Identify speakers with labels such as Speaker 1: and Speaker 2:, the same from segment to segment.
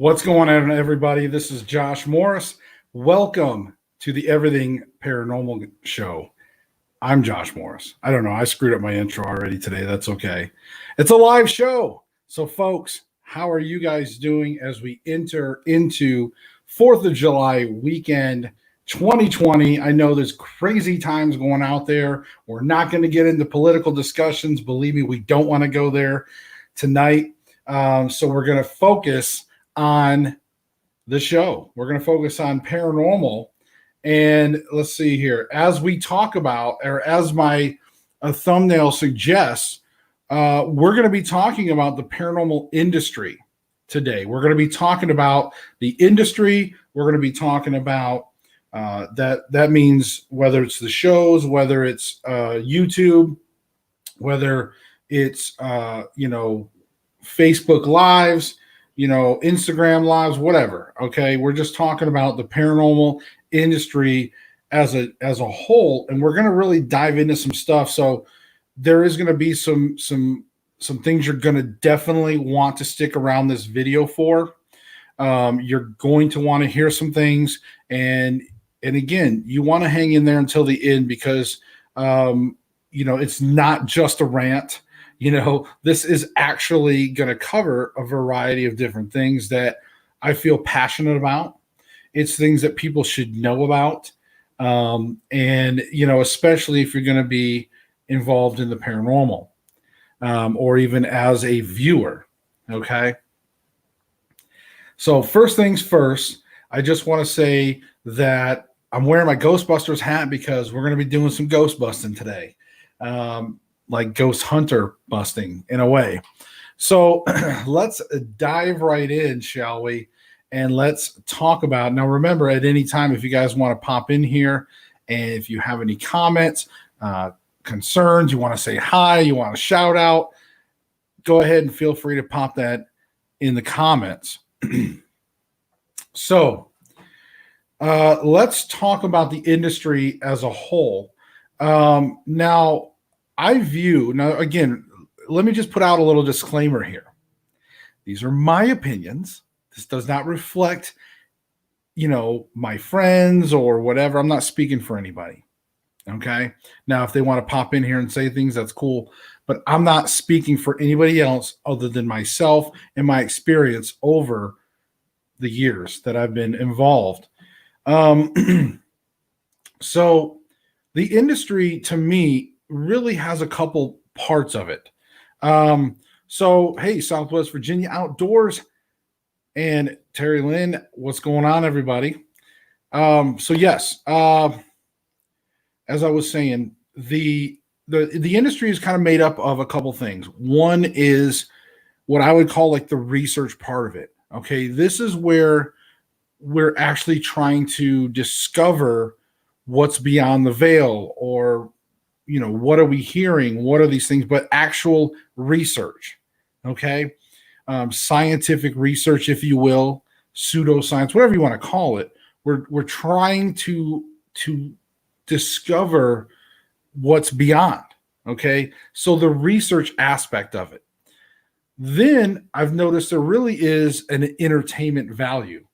Speaker 1: What's going on, everybody? This is Josh Morris. Welcome to the Everything Paranormal Show. I'm Josh Morris. I don't know. I screwed up my intro already today. That's okay. It's a live show. So, folks, how are you guys doing as we enter into 4th of July weekend 2020? I know there's crazy times going out there. We're not going to get into political discussions. Believe me, we don't want to go there tonight. So we're going to focus on the show. We're going to focus on paranormal. And let's see here. As we talk about, or as my thumbnail suggests, we're going to be talking about the paranormal industry today. We're going to be talking about the industry. We're going to be talking about that means whether it's the shows, whether it's YouTube, whether it's Facebook Lives, Instagram Lives, whatever. Okay, we're just talking about the paranormal industry as a whole, and we're going to really dive into some stuff. So there is going to be some things you're going to definitely want to stick around this video for. You're going to want to hear some things, and again, you want to hang in there until the end because it's not just a rant. This is actually going to cover a variety of different things that I feel passionate about. It's things that people should know about. And especially if you're going to be involved in the paranormal or even as a viewer. Okay. So first things first, I just want to say that I'm wearing my Ghostbusters hat because we're going to be doing some ghost busting today. Like ghost hunter busting in a way. So let's dive right in, shall we? And let's talk about, now remember, at any time, if you guys want to pop in here and if you have any comments, concerns, you want to say hi, you want to shout out, go ahead and feel free to pop that in the comments. So let's talk about the industry as a whole. Now, again, let me just put out a little disclaimer here. These are my opinions. This does not reflect, my friends or whatever. I'm not speaking for anybody. Okay. Now, if they want to pop in here and say things, that's cool. But I'm not speaking for anybody else other than myself and my experience over the years that I've been involved. So the industry, to me, really has a couple parts of it. So, hey, Southwest Virginia Outdoors and Terry Lynn, what's going on, everybody? So yes, as I was saying, the industry is kind of made up of a couple things. One is what I would call like the research part of it. Okay, this is where we're actually trying to discover what's beyond the veil, or what are we hearing? What are these things? But actual research, okay? Scientific research, if you will, pseudoscience, whatever you want to call it. We're trying to discover what's beyond, okay? So the research aspect of it. Then I've noticed there really is an entertainment value,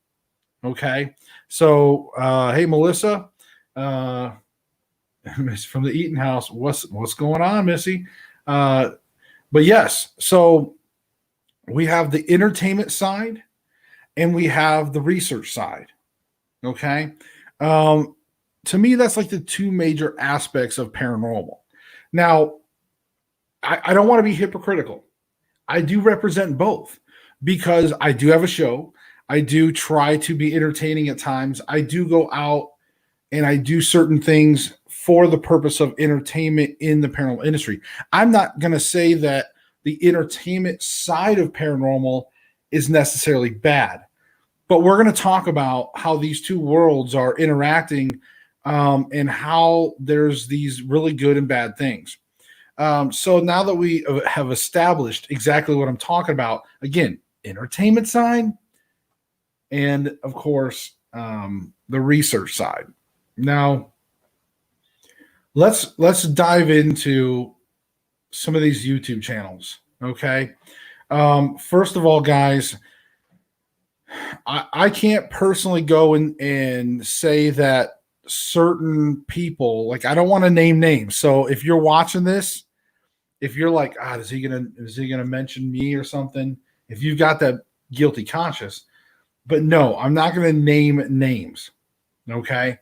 Speaker 1: okay? So, hey, Melissa, from the Eaton House, what's going on, Missy? But yes, so we have the entertainment side and we have the research side. Okay. To me, that's like the two major aspects of paranormal. Now, I don't want to be hypocritical. I do represent both because I do have a show. I do try to be entertaining at times. I do go out and I do certain things for the purpose of entertainment in the paranormal industry. I'm not going to say that the entertainment side of paranormal is necessarily bad, but we're going to talk about how these two worlds are interacting and how there's these really good and bad things. So now that we have established exactly what I'm talking about, again, entertainment side and, of course, the research side. Now, let's dive into some of these YouTube channels. Okay. First of all, guys, I can't personally go and say that certain people, like I don't want to name names. So if you're watching this, if you're like, is he gonna mention me or something? If you've got that guilty conscience, but no, I'm not gonna name names, okay?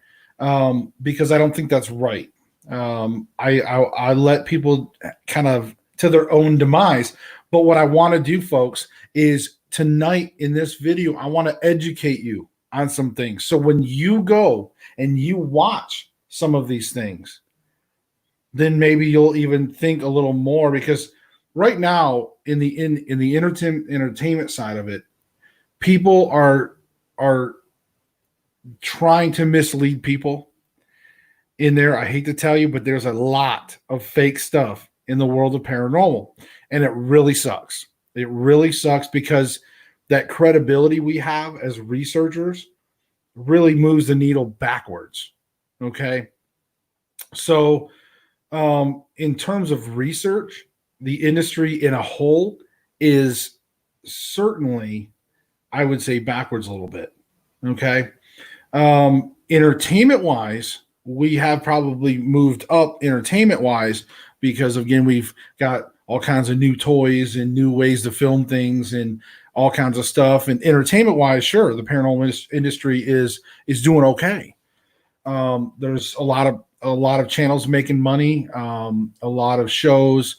Speaker 1: Because I don't think that's right. I let people kind of to their own demise. But what I want to do, folks, is tonight in this video, I want to educate you on some things. So when you go and you watch some of these things, then maybe you'll even think a little more because right now in the entertainment side of it, people are trying to mislead people in there. I hate to tell you, but there's a lot of fake stuff in the world of paranormal, and it really sucks. It really sucks because that credibility we have as researchers really moves the needle backwards. Okay. So, in terms of research, the industry in a whole is certainly, I would say, backwards a little bit. Okay. Entertainment wise, we have probably moved up entertainment wise because again, we've got all kinds of new toys and new ways to film things and all kinds of stuff. And entertainment wise, sure, the paranormal industry is doing okay. There's a lot of channels making money, a lot of shows,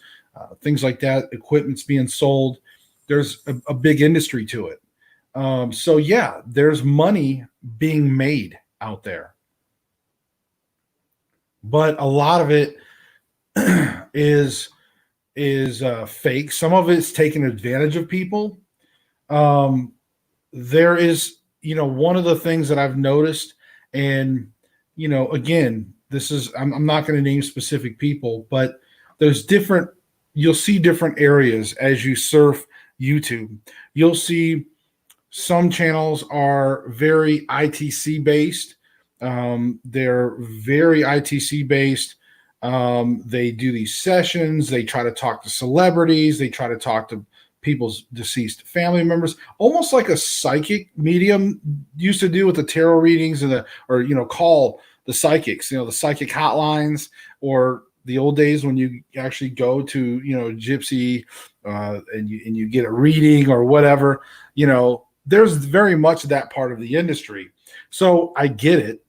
Speaker 1: things like that. Equipment's being sold. There's a big industry to it. So yeah, there's money being made out there, but a lot of it is fake. Some of it's taking advantage of people. Um, there is, one of the things that I've noticed, and again, this is I'm not going to name specific people, but there's different. You'll see different areas as you surf YouTube. You'll see some channels are very ITC based. They're very ITC based. They do these sessions. They try to talk to celebrities. They try to talk to people's deceased family members, almost like a psychic medium used to do with the tarot readings call the psychics, the psychic hotlines, or the old days when you actually go to, Gypsy, and you get a reading or whatever, there's very much that part of the industry. So I get it,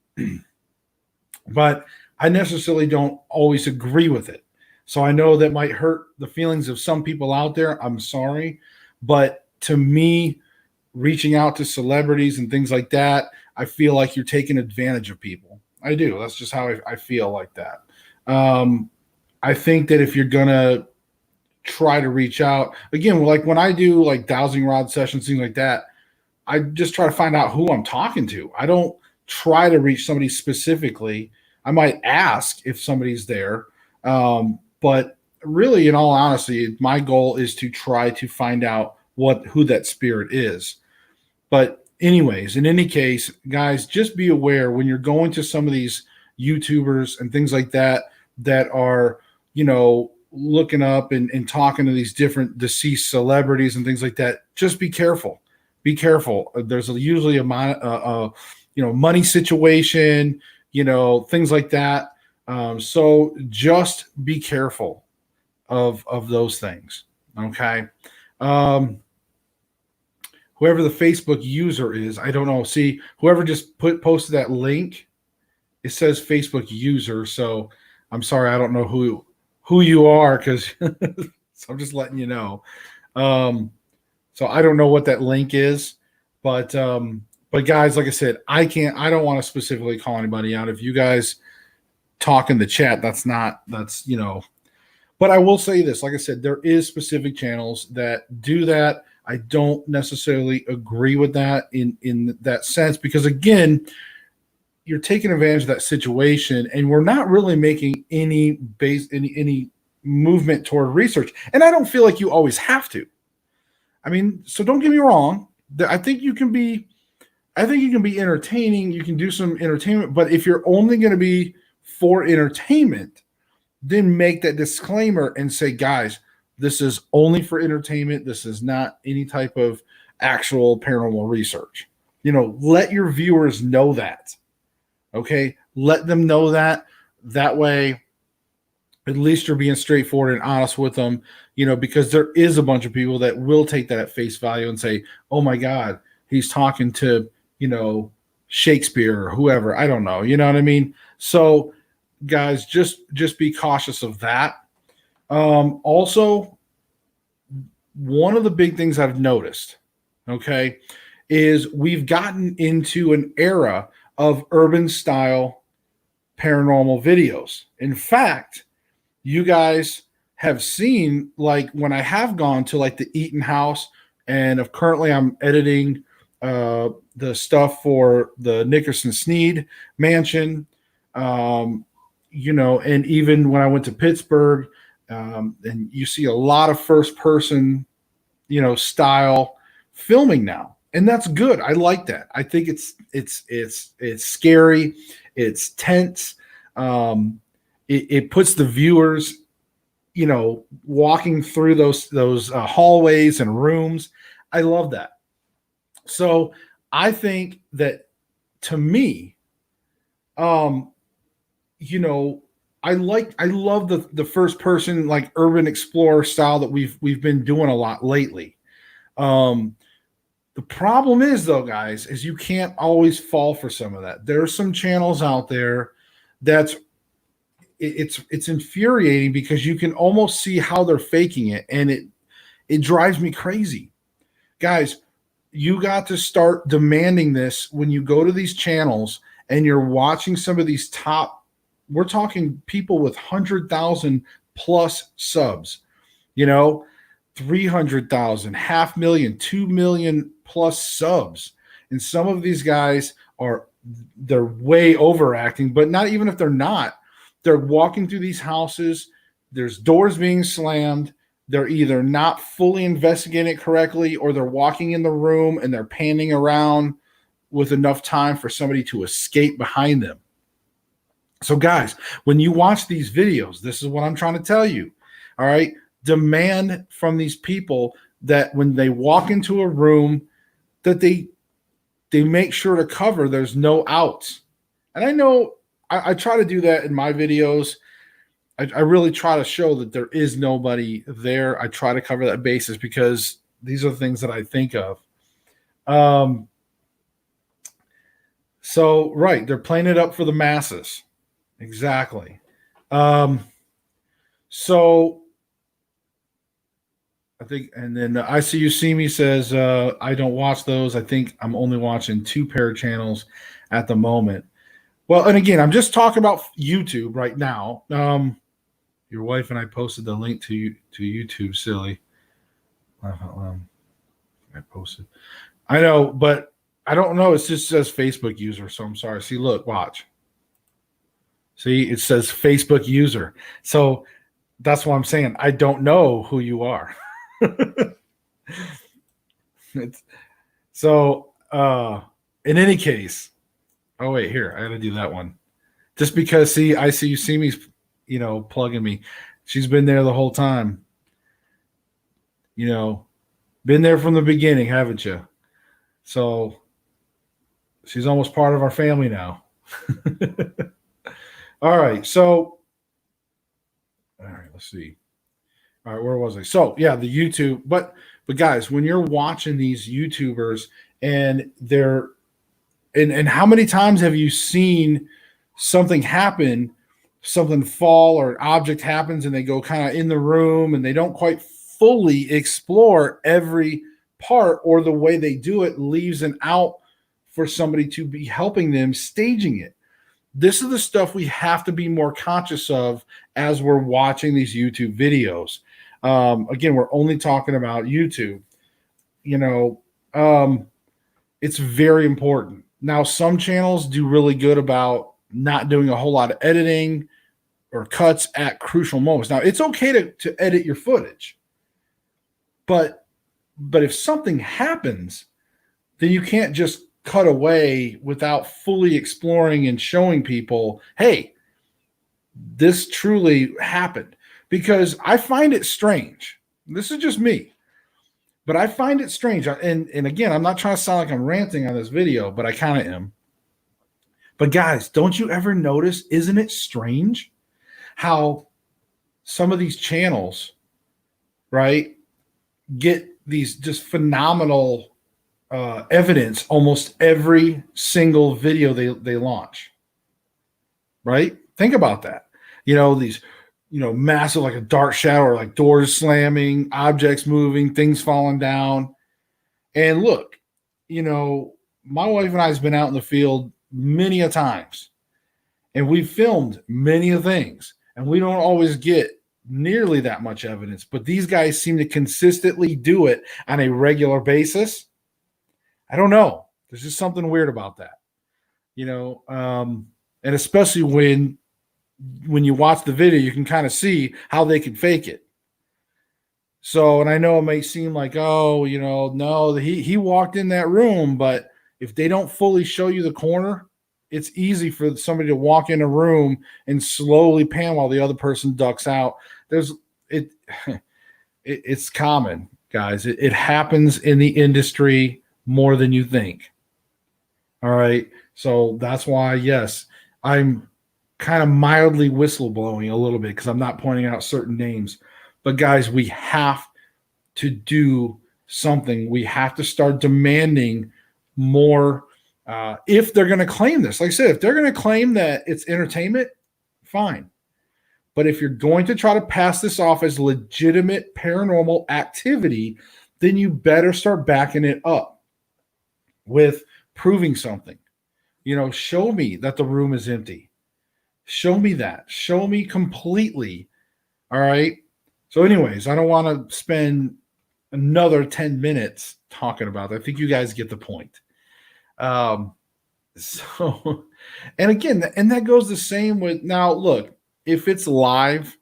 Speaker 1: but I necessarily don't always agree with it. So I know that might hurt the feelings of some people out there. I'm sorry. But to me, reaching out to celebrities and things like that, I feel like you're taking advantage of people. I do. That's just how I feel like that. I think that if you're going to try to reach out, again, like when I do like dowsing rod sessions, things like that, I just try to find out who I'm talking to. I don't try to reach somebody specifically. I might ask if somebody's there. But really, in all honesty, my goal is to try to find out who that spirit is. But anyways, in any case, guys, just be aware when you're going to some of these YouTubers and things like that are, looking up and talking to these different deceased celebrities and things like that. Just be careful. Be careful. There's usually a money situation, things like that. So just be careful of those things. Okay. Whoever the Facebook user is, I don't know. See, whoever just posted that link, it says Facebook user. So I'm sorry, I don't know who you are because so I'm just letting you know. So I don't know what that link is, but guys, like I said, I don't want to specifically call anybody out. If you guys talk in the chat, but I will say this, like I said, there is specific channels that do that. I don't necessarily agree with that in that sense, because again, you're taking advantage of that situation and we're not really making any movement toward research. And I don't feel like you always have to. I mean, so don't get me wrong. I think you can be entertaining. You can do some entertainment, but if you're only going to be for entertainment, then make that disclaimer and say, guys, this is only for entertainment. This is not any type of actual paranormal research. Let your viewers know that. Okay. Let them know that. That way, at least you're being straightforward and honest with them, because there is a bunch of people that will take that at face value and say, oh my God, he's talking to, Shakespeare or whoever. I don't know. You know what I mean? So guys, just be cautious of that. Also, one of the big things I've noticed, okay, is we've gotten into an era of urban style paranormal videos. In fact, you guys have seen, like, when I have gone to like the Eaton House, and currently I'm editing the stuff for the Nickerson Sneed mansion, and even when I went to Pittsburgh, and you see a lot of first person, style filming now. And that's good. I like that. I think it's scary. It's tense. It puts the viewers, walking through those hallways and rooms. I love that. So I think that, to me, I love the first person, like, urban explorer style that we've been doing a lot lately. The problem is, though, guys, is you can't always fall for some of that. There are some channels out there it's infuriating, because you can almost see how they're faking it, and it drives me crazy. Guys, you got to start demanding this when you go to these channels and you're watching some of these top, we're talking people with 100,000 plus subs, 300,000, 500,000, 2 million plus subs. And some of these guys they're way overacting, but not even if they're not, they're walking through these houses. There's doors being slammed. They're either not fully investigating it correctly, or they're walking in the room and they're panning around with enough time for somebody to escape behind them. So guys, when you watch these videos, this is what I'm trying to tell you. All right. Demand from these people that when they walk into a room, that they make sure to cover there's no outs. And I know I try to do that in my videos. I really try to show that there is nobody there. I try to cover that basis, because these are things that I think of. So, right, they're playing it up for the masses. Exactly. So I think, and then I See You See Me says, I don't watch those. I think I'm only watching 2 pair channels at the moment. Well, and again, I'm just talking about YouTube right now. Your wife and I posted the link to YouTube, silly. I posted. I know, but I don't know. It just says Facebook user, so I'm sorry. See, look, watch. See, it says Facebook user. So that's what I'm saying. I don't know who you are. So, in any case, oh wait, here, I got to do that one. Just because, see, I See You See Me's, plugging me. She's been there the whole time. Been there from the beginning, haven't you? So she's almost part of our family now. All right. So, all right, let's see. All right, where was I? So yeah, the YouTube, but guys, when you're watching these YouTubers and they're, and how many times have you seen something happen, something fall, or an object happens, and they go kind of in the room and they don't quite fully explore every part, or the way they do it leaves an out for somebody to be helping them staging it. This is the stuff we have to be more conscious of as we're watching these YouTube videos. Again, we're only talking about YouTube. It's very important. Now, some channels do really good about not doing a whole lot of editing or cuts at crucial moments. Now, it's okay to edit your footage, but if something happens, then you can't just cut away without fully exploring and showing people, hey, this truly happened. Because I find it strange. This is just me. But I find it strange. And again, I'm not trying to sound like I'm ranting on this video, but I kind of am. But guys, don't you ever notice, isn't it strange how some of these channels, right, get these just phenomenal evidence almost every single video they launch, right? Think about that. These, massive, like a dark shadow, or like doors slamming, objects moving, things falling down. And look, my wife and I has been out in the field many a times, and we've filmed many of things, and we don't always get nearly that much evidence, but these guys seem to consistently do it on a regular basis. I don't know. There's just something weird about that, and especially when you watch the video, you can kind of see how they can fake it. So, and I know it may seem like, oh, no, he walked in that room, but if they don't fully show you the corner, it's easy for somebody to walk in a room and slowly pan while the other person ducks out. It's common, guys. It happens in the industry more than you think. All right. So that's why, yes, I'm kind of mildly whistleblowing a little bit because I'm not pointing out certain names. But guys, we have to do something. We have to start demanding more. If they're going to claim this, like I said, if they're going to claim that it's entertainment, fine. But if you're going to try to pass this off as legitimate paranormal activity, then you better start backing it up with proving something. Show me that the room is empty. Show me that. Show me completely. All right. So anyways, I don't want to spend another 10 minutes talking about that. I think you guys get the point. So, and again, and that goes the same with, now look, if it's live,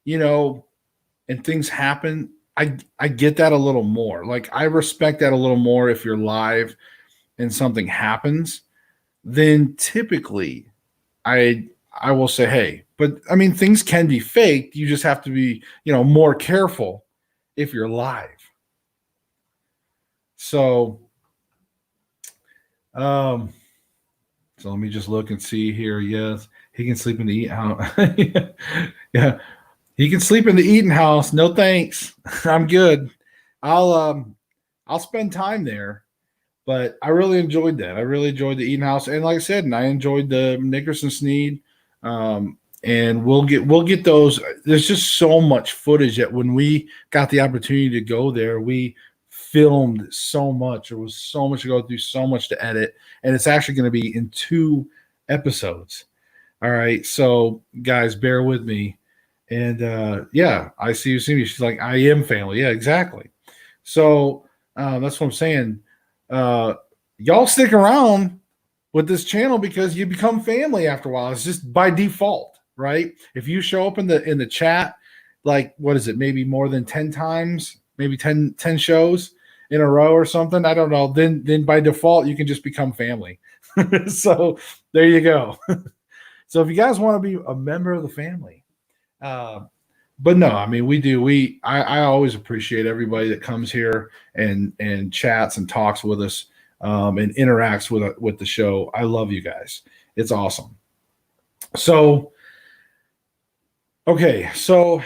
Speaker 1: and things happen, I get that a little more. Like, I respect that a little more. If you're live and something happens, then typically I will say, hey, but I mean, things can be faked. You just have to be, more careful if you're live. So let me just look and see here. Yes, he can sleep in the eating house. Yeah, he can sleep in the eating house. No thanks. I'm good. I'll spend time there. But I really enjoyed that. I really enjoyed the eating house, and like I said, and I enjoyed the Nickerson Sneed. And we'll get those. There's just so much footage that when we got the opportunity to go there, we filmed so much. There was so much to go through, so much to edit, and it's actually going to be in 2 episodes. All right, so guys, bear with me. And yeah, I see you see me. She's like, I am family. Yeah, exactly. So that's what I'm saying. Y'all stick around with this channel because you become family after a while. It's just by default, right? If you show up in the chat, like, what is it, maybe more than 10 times, maybe 10 shows in a row or something, I don't know, then by default you can just become family. So there you go. So if you guys want to be a member of the family, but no, I mean, I always appreciate everybody that comes here and chats and talks with us, and interacts with the show. I love you guys. It's awesome. So, okay. So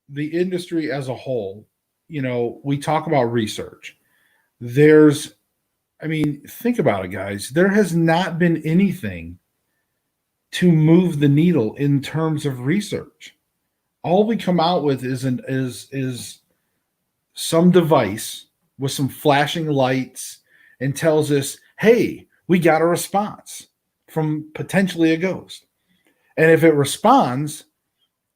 Speaker 1: the industry as a whole, we talk about research. Think about it, guys. There has not been anything to move the needle in terms of research. All we come out with is some device with some flashing lights and tells us, hey, we got a response from potentially a ghost. And if it responds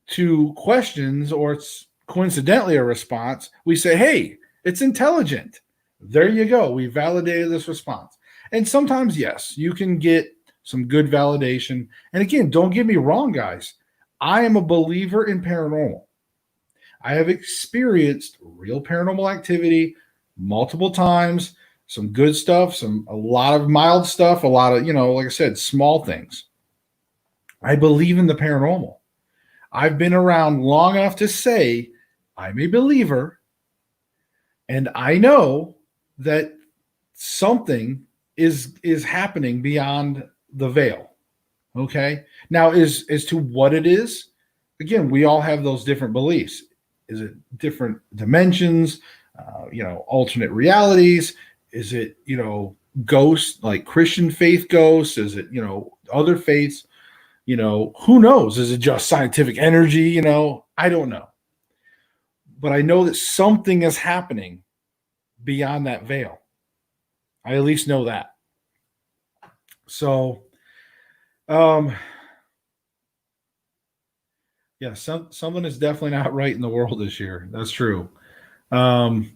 Speaker 1: to questions, or it's coincidentally a response, we say, hey, it's intelligent. There you go. We validated this response. And sometimes, yes, you can get some good validation. And again, don't get me wrong, guys. I am a believer in paranormal. I have experienced real paranormal activity multiple times, some good stuff, a lot of mild stuff, a lot of, like I said, small things. I believe in the paranormal. I've been around long enough to say I'm a believer, And I know that something is happening beyond the veil. Okay. Now, as to what it is, again, we all have those different beliefs. Is it different dimensions? Alternate realities? Is it ghosts, like Christian faith ghosts? Is it other faiths? Who knows? Is it just scientific energy? I don't know, but I know that something is happening beyond that veil. I at least know that. So, um, yeah, something is definitely not right in the world this year. That's true. Um,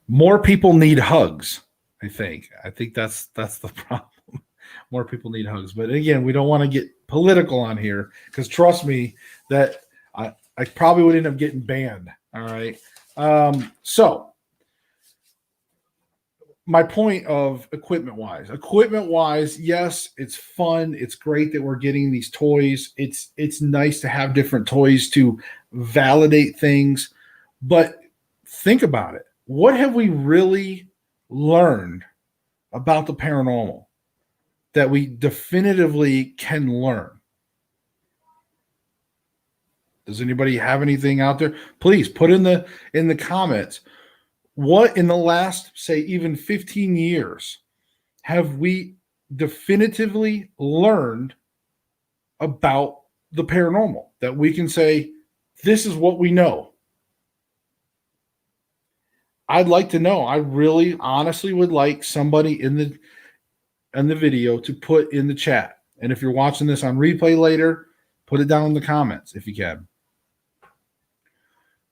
Speaker 1: More people need hugs. I think that's the problem. More people need hugs, but again, we don't want to get political on here, because trust me, that I probably would end up getting banned. All right. So my point of equipment wise, yes, it's fun. It's great that we're getting these toys. It's nice to have different toys to validate things, but think about it. What have we really learned about the paranormal that we definitively can learn? Does anybody have anything out there? Please put in the comments. What in the last, say, even 15 years have we definitively learned about the paranormal that we can say, this is what we know? I'd like to know. I really honestly would like somebody in the video to put in the chat. And if you're watching this on replay later, put it down in the comments if you can.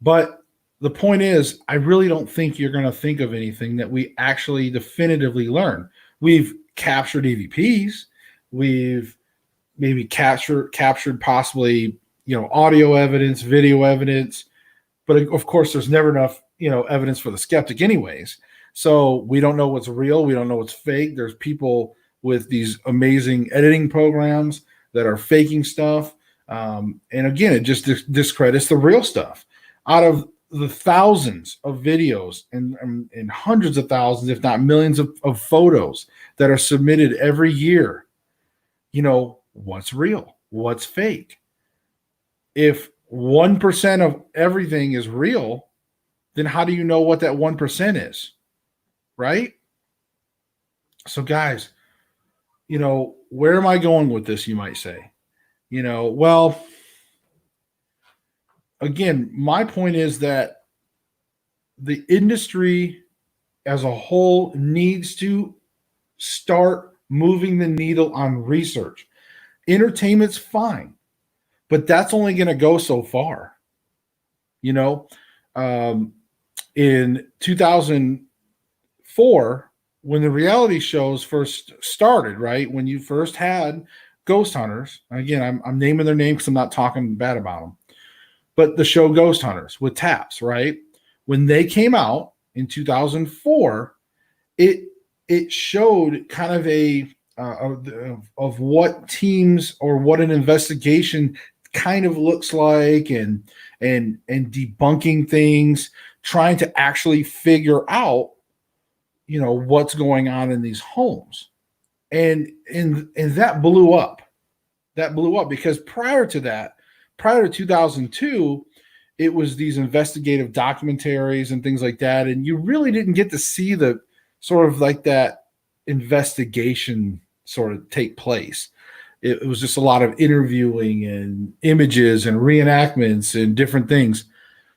Speaker 1: But the point is, I really don't think you're going to think of anything that we actually definitively learn. We've captured EVPs. We've maybe captured possibly, audio evidence, video evidence. But of course, there's never enough, evidence for the skeptic anyways. So we don't know what's real. We don't know what's fake. There's people with these amazing editing programs that are faking stuff. And again, it just discredits the real stuff. Out of the thousands of videos and hundreds of thousands, if not millions of photos that are submitted every year, what's real? What's fake? If 1% of everything is real, then how do you know what that 1% is? Right? So guys, where am I going with this, you might say? Well, again, my point is that the industry as a whole needs to start moving the needle on research. Entertainment's fine, but that's only going to go so far. In 2004, when the reality shows first started, right? When you first had ghost hunters, again, I'm naming their name because I'm not talking bad about them, but the show Ghost Hunters with Taps, right? When they came out in 2004, it showed kind of of what teams or what an investigation kind of looks like, and debunking things, trying to actually figure out, what's going on in these homes. And that blew up. That blew up because prior to 2002, it was these investigative documentaries and things like that. And you really didn't get to see the sort of like that investigation sort of take place. It was just a lot of interviewing and images and reenactments and different things.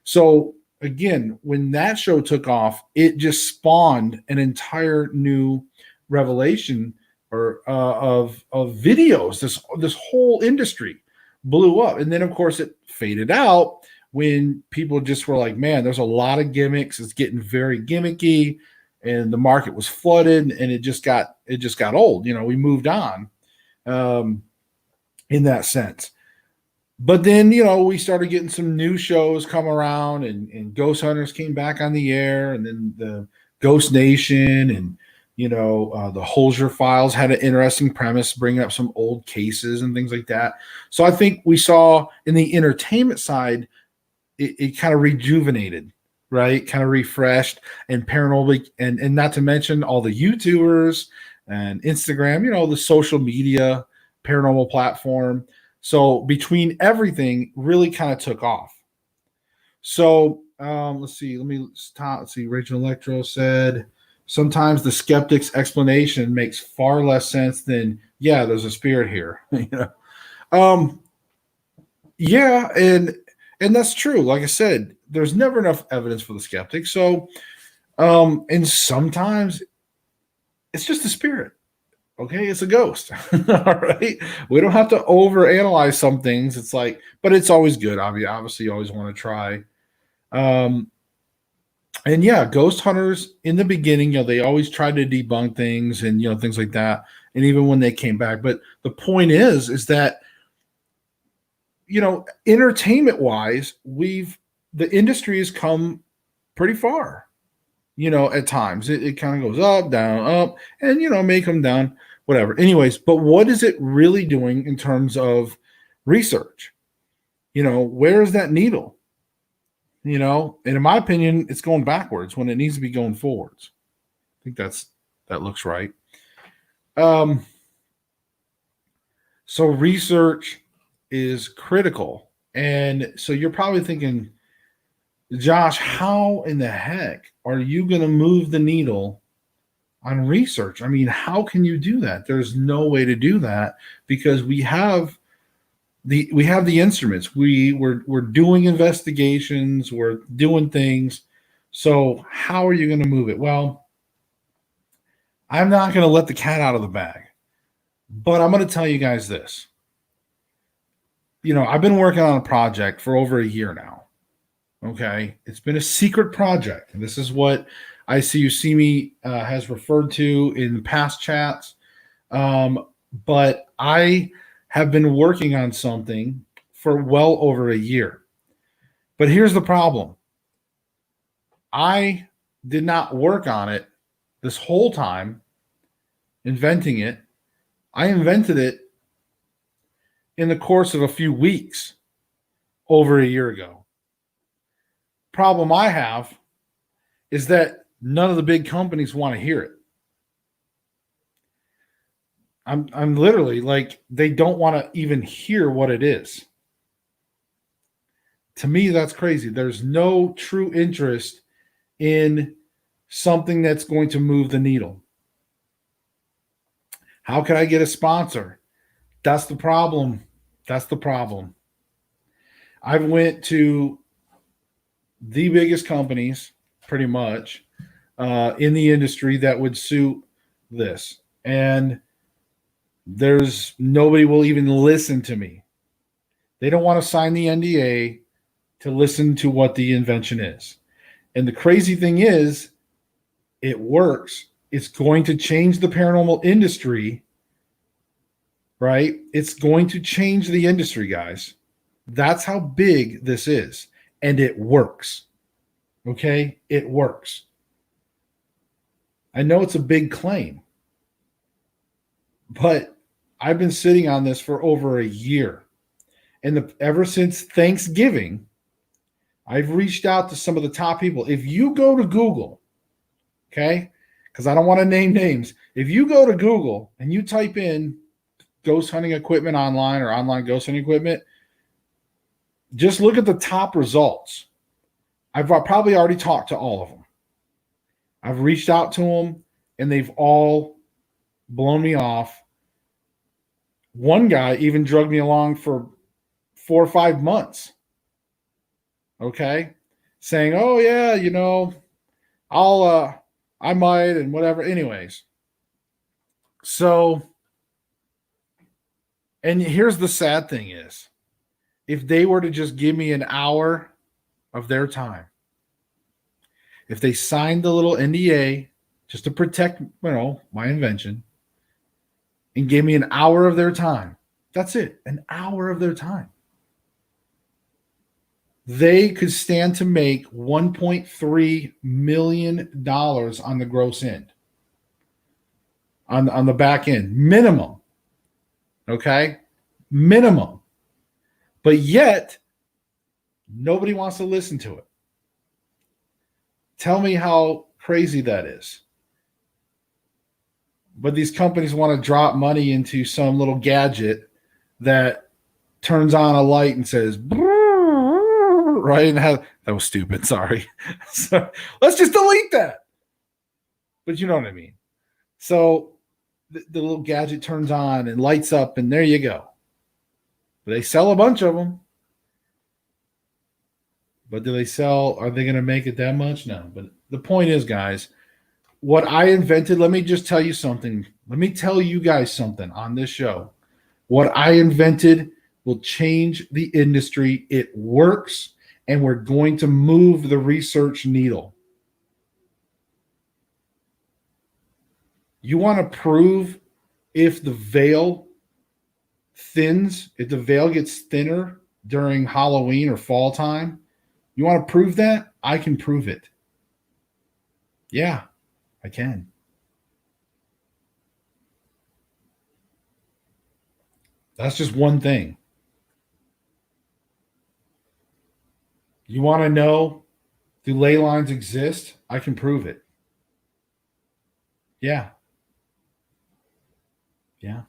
Speaker 1: So again, when that show took off, it just spawned an entire new revelation of videos. This whole industry blew up. And then of course it faded out when people just were like, man, there's a lot of gimmicks. It's getting very gimmicky, and the market was flooded, and it just got old. We moved on in that sense. But then, we started getting some new shows come around, and Ghost Hunters came back on the air, and then the Ghost Nation, and the Holzer Files had an interesting premise, bringing up some old cases and things like that. So I think we saw in the entertainment side, it kind of rejuvenated right? Kind of refreshed, and paranormal, and not to mention all the YouTubers and Instagram, the social media paranormal platform. So between everything, really kind of took off. So let's see. Let me stop. Let's see. Rachel Electro said sometimes the skeptic's explanation makes far less sense than yeah, there's a spirit here. Um, yeah, and that's true. Like I said, there's never enough evidence for the skeptic. So and sometimes it's just a spirit. Okay, it's a ghost. All right. We don't have to overanalyze some things. It's like, but it's always good. Obviously, you always want to try. Um, and yeah, ghost hunters in the beginning, they always tried to debunk things and things like that. And even when they came back, but the point is that entertainment wise, the industry has come pretty far. At times it kind of goes up, and may come down, whatever. Anyways, but what is it really doing in terms of research? Where is that needle? And in my opinion, it's going backwards when it needs to be going forwards. I think that looks right. So research is critical. And so you're probably thinking, Josh, how in the heck are you going to move the needle on research? I mean, how can you do that? There's no way to do that because we have the instruments. We're doing investigations, we're doing things. So how are you going to move it? Well, I'm not going to let the cat out of the bag, but I'm going to tell you guys this. I've been working on a project for over a year now. Okay. It's been a secret project. And this is what I See You See Me has referred to in past chats. But I have been working on something for well over a year. But here's the problem. I did not work on it this whole time, inventing it. I invented it in the course of a few weeks over a year ago. Problem I have is that none of the big companies want to hear it. I'm literally like, they don't want to even hear what it is. To me, that's crazy. There's no true interest in something that's going to move the needle. How can I get a sponsor? That's the problem. That's the problem. I've went to the biggest companies pretty much in the industry that would suit this. And there's nobody will even listen to me. They don't want to sign the NDA to listen to what the invention is. And the crazy thing is, it works. It's going to change the paranormal industry, right? It's going to change the industry, guys. That's how big this is. And it works. Okay? It works. I know it's a big claim, but I've been sitting on this for over a year. And ever since Thanksgiving, I've reached out to some of the top people. If you go to Google, okay, because I don't want to name names. If you go to Google and you type in ghost hunting equipment online or online ghost hunting equipment, just look at the top results. I've probably already talked to all of them. I've reached out to them, and they've all blown me off. One guy even drugged me along for 4 or 5 months. Okay. Saying, oh yeah, I might and whatever. Anyways. So, and here's the sad thing is, if they were to just give me an hour of their time, if they signed the little NDA just to protect, my invention, and gave me an hour of their time, that's it, an hour of their time, they could stand to make $1.3 million on the gross end, on the back end, minimum. Okay? Minimum. But yet, nobody wants to listen to it. Tell me how crazy that is. But these companies want to drop money into some little gadget that turns on a light and says, right? And that was stupid. Sorry. So let's just delete that. But you know what I mean. So the little gadget turns on and lights up, and there you go. They sell a bunch of them. But do they sell? Are they going to make it that much? No. But the point is, guys, what I invented, let me just tell you something. Let me tell you guys something on this show. What I invented will change the industry. It works, and we're going to move the research needle. You want to prove if the veil thins, if the veil gets thinner during Halloween or fall time, you want to prove that? I can prove it. Yeah, I can. That's just one thing. You want to know, do ley lines exist? I can prove it. Yeah. Yeah.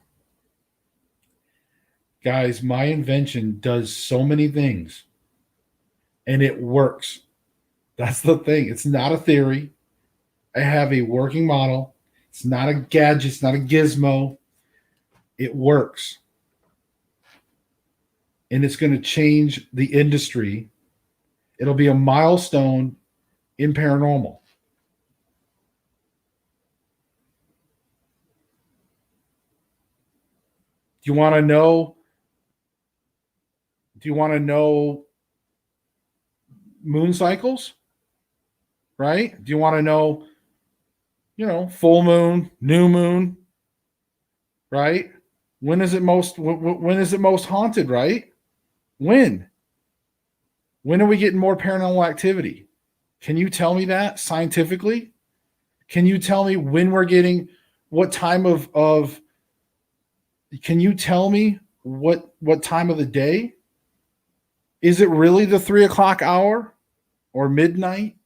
Speaker 1: Guys, my invention does so many things and it works. That's the thing. It's not a theory. I have a working model. It's not a gadget. It's not a gizmo. It works. And it's going to change the industry. It'll be a milestone in paranormal. Do you want to know? Do you want to know moon cycles? Right? Do you want to know, full moon, new moon? Right? When is it most haunted, right? When? When are we getting more paranormal activity? Can you tell me that scientifically? Can you tell me when we're getting what time of can you tell me what time of the day? Is it really the 3 o'clock hour or midnight?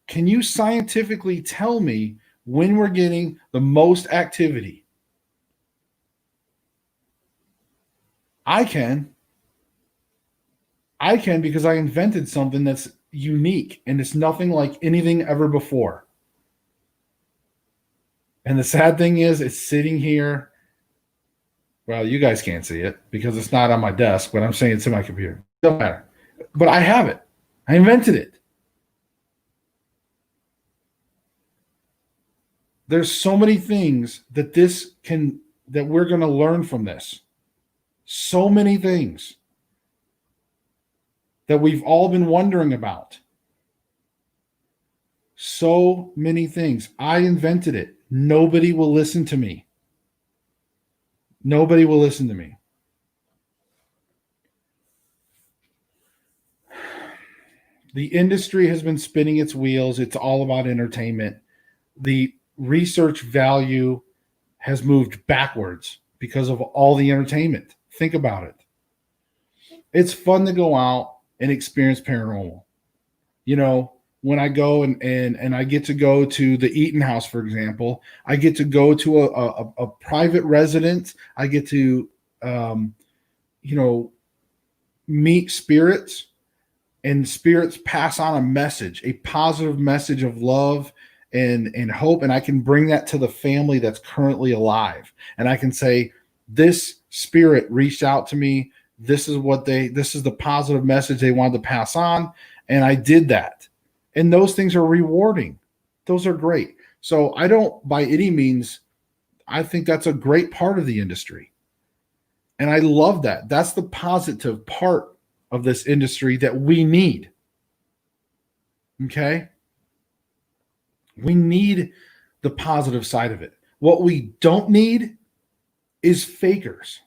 Speaker 1: Can you scientifically tell me when we're getting the most activity? I can. I can because I invented something that's unique and it's nothing like anything ever before. And the sad thing is, it's sitting here. Well, you guys can't see it because it's not on my desk, but I'm saying it's in my computer. It doesn't matter. But I have it. I invented it. There's so many things that we're going to learn from this. So many things that we've all been wondering about. So many things. I invented it. Nobody will listen to me. Nobody will listen to me. The industry has been spinning its wheels. It's all about entertainment. The research value has moved backwards because of all the entertainment. Think about it. It's fun to go out and experience paranormal. When I go and I get to go to the Eaton House, for example, I get to go to a private residence. I get to, meet spirits, and spirits pass on a message, a positive message of love and hope. And I can bring that to the family that's currently alive. And I can say, this spirit reached out to me. This is the positive message they wanted to pass on. And I did that. And those things are rewarding. Those are great. So I don't, by any means, I think that's a great part of the industry. And I love that. That's the positive part of this industry that we need. Okay? We need the positive side of it. What we don't need is fakers.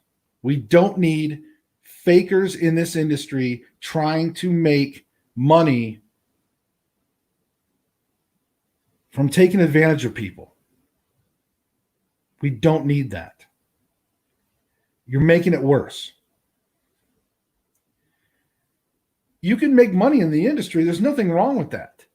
Speaker 1: We don't need fakers in this industry trying to make money from taking advantage of people. We don't need that. You're making it worse. You can make money in the industry. There's nothing wrong with that.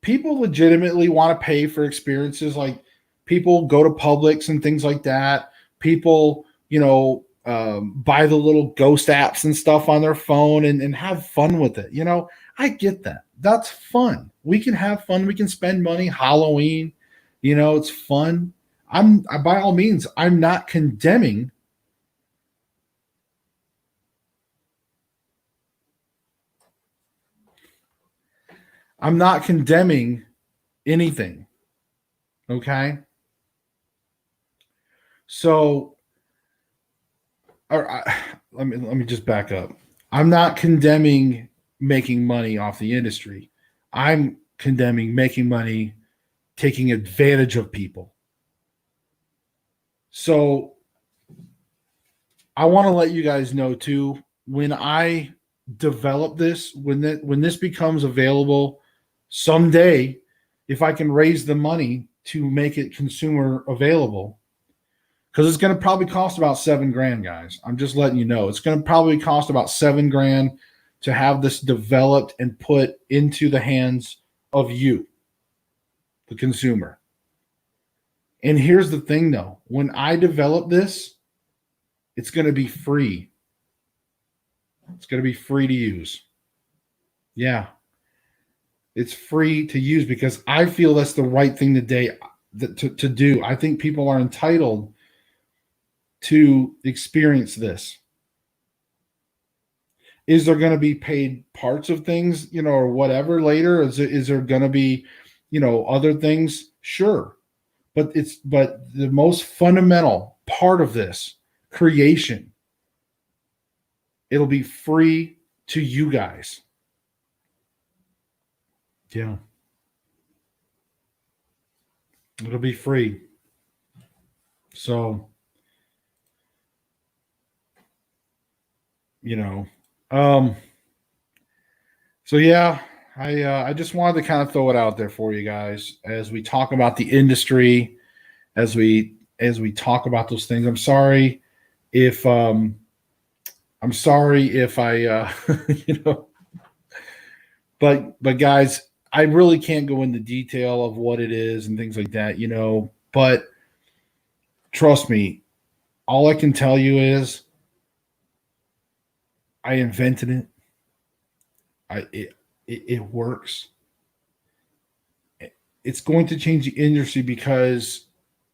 Speaker 1: people legitimately want to pay for experiences. Like people go to Publix and things like that. People, buy the little ghost apps and stuff on their phone and have fun with it. I get that. That's fun. We can have fun. We can spend money. Halloween, it's fun. By all means, I'm not condemning. I'm not condemning anything. Okay. So, let me just back up. I'm not condemning making money off the industry. I'm condemning making money taking advantage of people. So, I want to let you guys know too, when I develop this, when this becomes available someday, if I can raise the money to make it consumer available, because it's going to probably cost about $7,000, guys. I'm just letting you know. It's going to probably cost about $7,000 to have this developed and put into the hands of you, the consumer. And here's the thing though, when I develop this, it's going to be free. It's going to be free to use. Yeah. It's free to use because I feel that's the right thing to do. I think people are entitled to experience this. Is there going to be paid parts of things, or whatever later? Is there going to be, other things? Sure. But the most fundamental part of this creation, it'll be free to you guys. Yeah. It'll be free. So, um, so yeah, I just wanted to kind of throw it out there for you guys as we talk about the industry, as we talk about those things. I'm sorry if I but guys, I really can't go into detail of what it is and things like that, but trust me, all I can tell you is I invented it. It works. It's going to change the industry because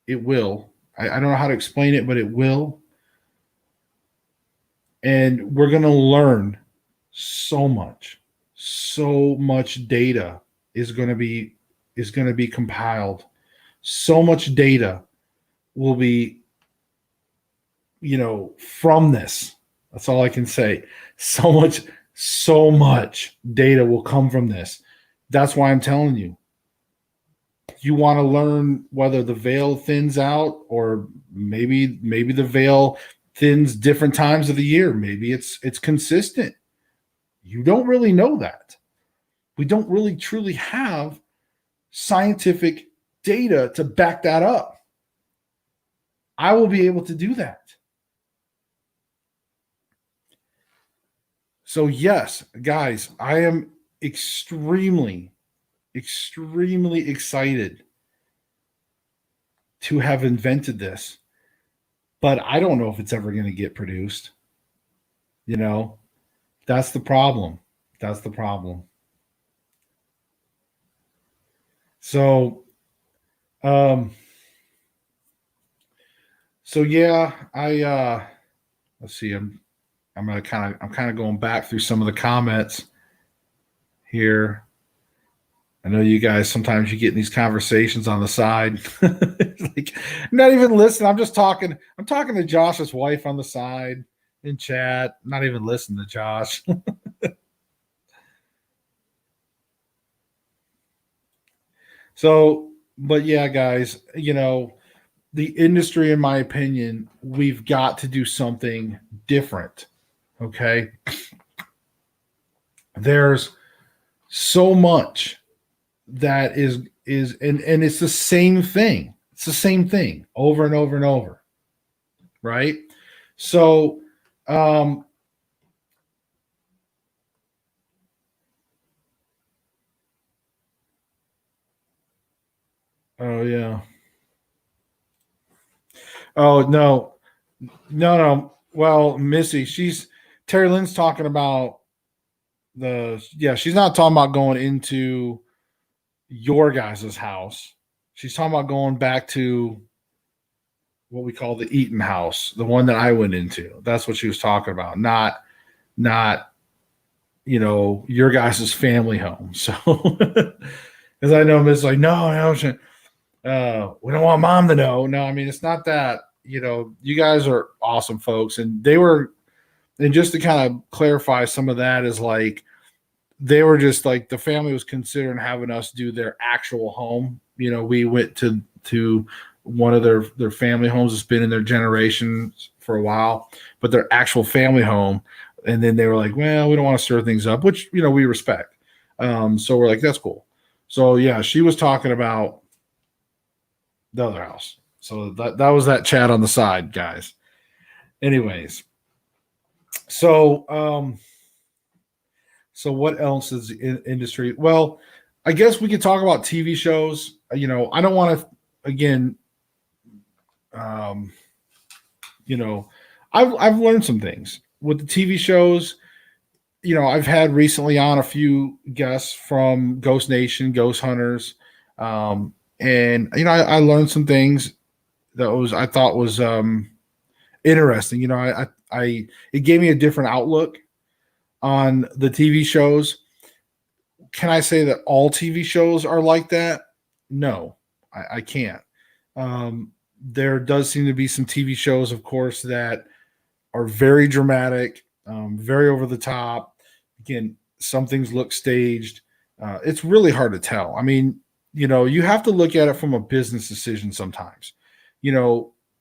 Speaker 1: it will. I don't know how to explain it, but it will. And we're going to learn so much data is going to be compiled. So much data will be, from this. That's all I can say. So much data will come from this. That's why I'm telling you. You want to learn whether the veil thins out, or maybe the veil thins different times of the year. Maybe it's consistent. You don't really know that. We don't really truly have scientific data to back that up. I will be able to do that. So yes, guys, I am extremely excited to have invented this, but I don't know if it's ever going to get produced. That's the problem. So, yeah, let's see. I'm kind of going back through some of the comments here. I know you guys sometimes you get in these conversations on the side. Like, I'm not even listening. I'm just talking. I'm talking to Josh's wife on the side in chat. I'm not even listening to Josh. So, but yeah, guys, the industry, in my opinion, we've got to do something different. Okay. There's so much that is and it's the same thing. It's the same thing over and over and over. Right? So Oh yeah. Oh no, no. Well, Missy, she's Terry Lynn's talking about yeah. She's not talking about going into your guys' house. She's talking about going back to what we call the Eaton house, the one that I went into. That's what she was talking about, not your guys' family home. So, because I know Miss like, no, we don't want mom to know. No, I mean it's not that. You guys are awesome folks, and and just to kind of clarify some of that is like they were just like the family was considering having us do their actual home. We went to one of their family homes that's been in their generations for a while, but their actual family home. And then they were like, well, we don't want to stir things up, which we respect. So we're like, that's cool. So yeah, she was talking about the other house. So that was that chat on the side, guys. Anyways, so so what else is in industry? Well, I guess we could talk about TV shows. I don't want to again. Um, I've learned some things with the TV shows. I've had recently on a few guests from Ghost Nation, Ghost Hunters, and I learned some things that I thought was interesting. I it gave me a different outlook on the TV shows. Can I say that all TV shows are like that? No, I can't. There does seem to be some TV shows, of course, that are very dramatic, very over the top. Again, some things look staged. It's really hard to tell. I mean, you have to look at it from a business decision sometimes.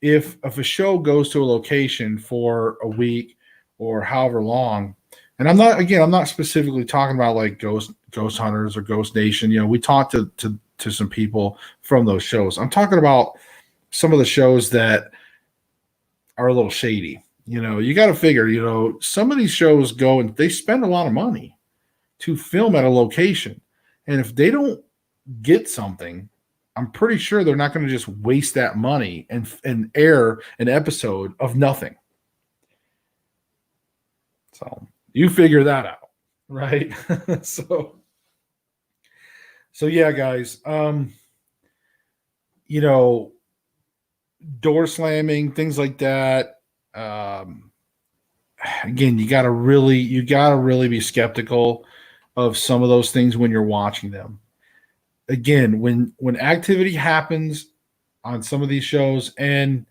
Speaker 1: If a show goes to a location for a week or however long, and I'm not specifically talking about like Ghost Hunters or Ghost Nation. We talked to some people from those shows. I'm talking about some of the shows that are a little shady. You got to figure, some of these shows go and they spend a lot of money to film at a location. And if they don't get something, I'm pretty sure they're not going to just waste that money and air an episode of nothing. So you figure that out, right? so yeah, guys. You know, door slamming, things like that. Um, Again, you gotta really be skeptical of some of those things when you're watching them. Again, when activity happens on some of these shows, and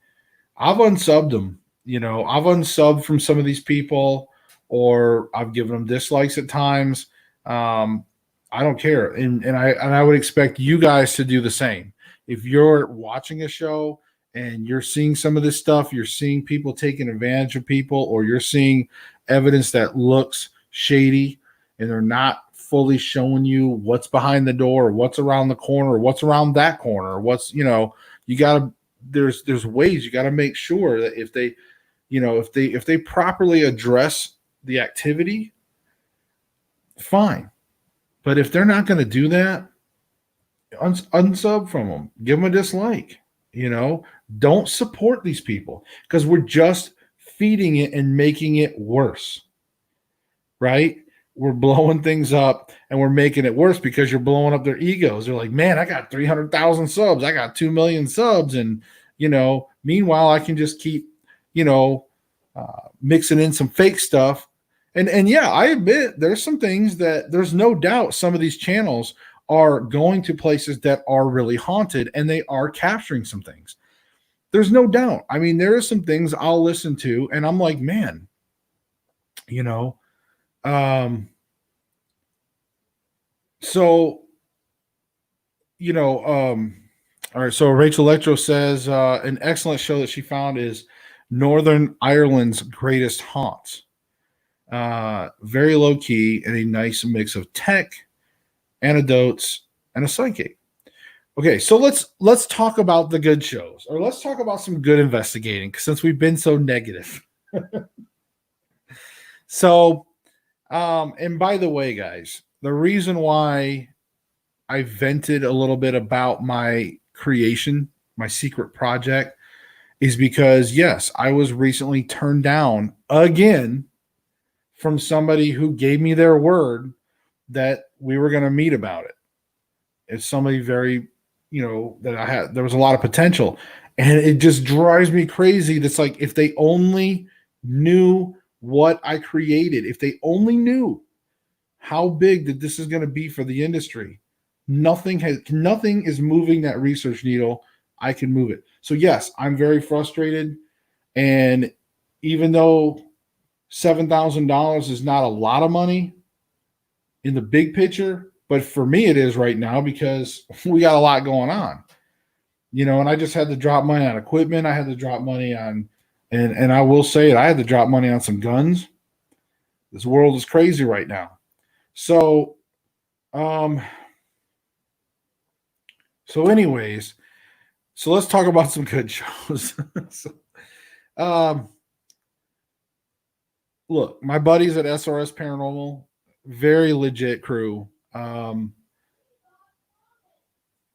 Speaker 1: I've unsubbed them. I've unsubbed from some of these people, or I've given them dislikes at times. Um, I don't care, and I would expect you guys to do the same. If you're watching a show and you're seeing some of this stuff, you're seeing people taking advantage of people, or you're seeing evidence that looks shady, and they're not fully showing you what's behind the door, or what's around the corner, or what's around that corner, or what's you gotta there's ways you got to make sure that if they if they properly address the activity, fine. But if they're not going to do that, unsub from them, give them a dislike. you know don't support these people, because we're just feeding it and making it worse, right? We're blowing things up and we're making it worse because you're blowing up their egos. They're like, man, I got 300,000 subs. I got 2 million subs. And, meanwhile, I can just keep, mixing in some fake stuff. And yeah, I admit there's some things that there's no doubt some of these channels are going to places that are really haunted and they are capturing some things. There's no doubt. I mean, there are some things I'll listen to and I'm like, man, you know, um, so, you know, all right. So Rachel Electro says an excellent show that she found is Northern Ireland's Greatest Haunts. Very low key and a nice mix of tech, anecdotes, and a psychic. Okay, so let's talk about the good shows, or let's talk about some good investigating since we've been so negative. So, and by the way, guys, the reason why I vented a little bit about my creation, my secret project, is because, yes, I was recently turned down again from somebody who gave me their word that we were going to meet about it. It's somebody very, that there was a lot of potential. And it just drives me crazy. That's like, if they only knew what I created, if they only knew how big that this is going to be for the industry, nothing is moving that research needle. I can move it. So yes, I'm very frustrated. And even though $7,000 is not a lot of money in the big picture, but for me it is right now because we got a lot going on, and I just had to drop money on equipment. I had to drop money on, and I will say it, I had to drop money on some guns. This world is crazy right now. So, anyways, so let's talk about some good shows. Look, my buddies at SRS Paranormal, very legit crew.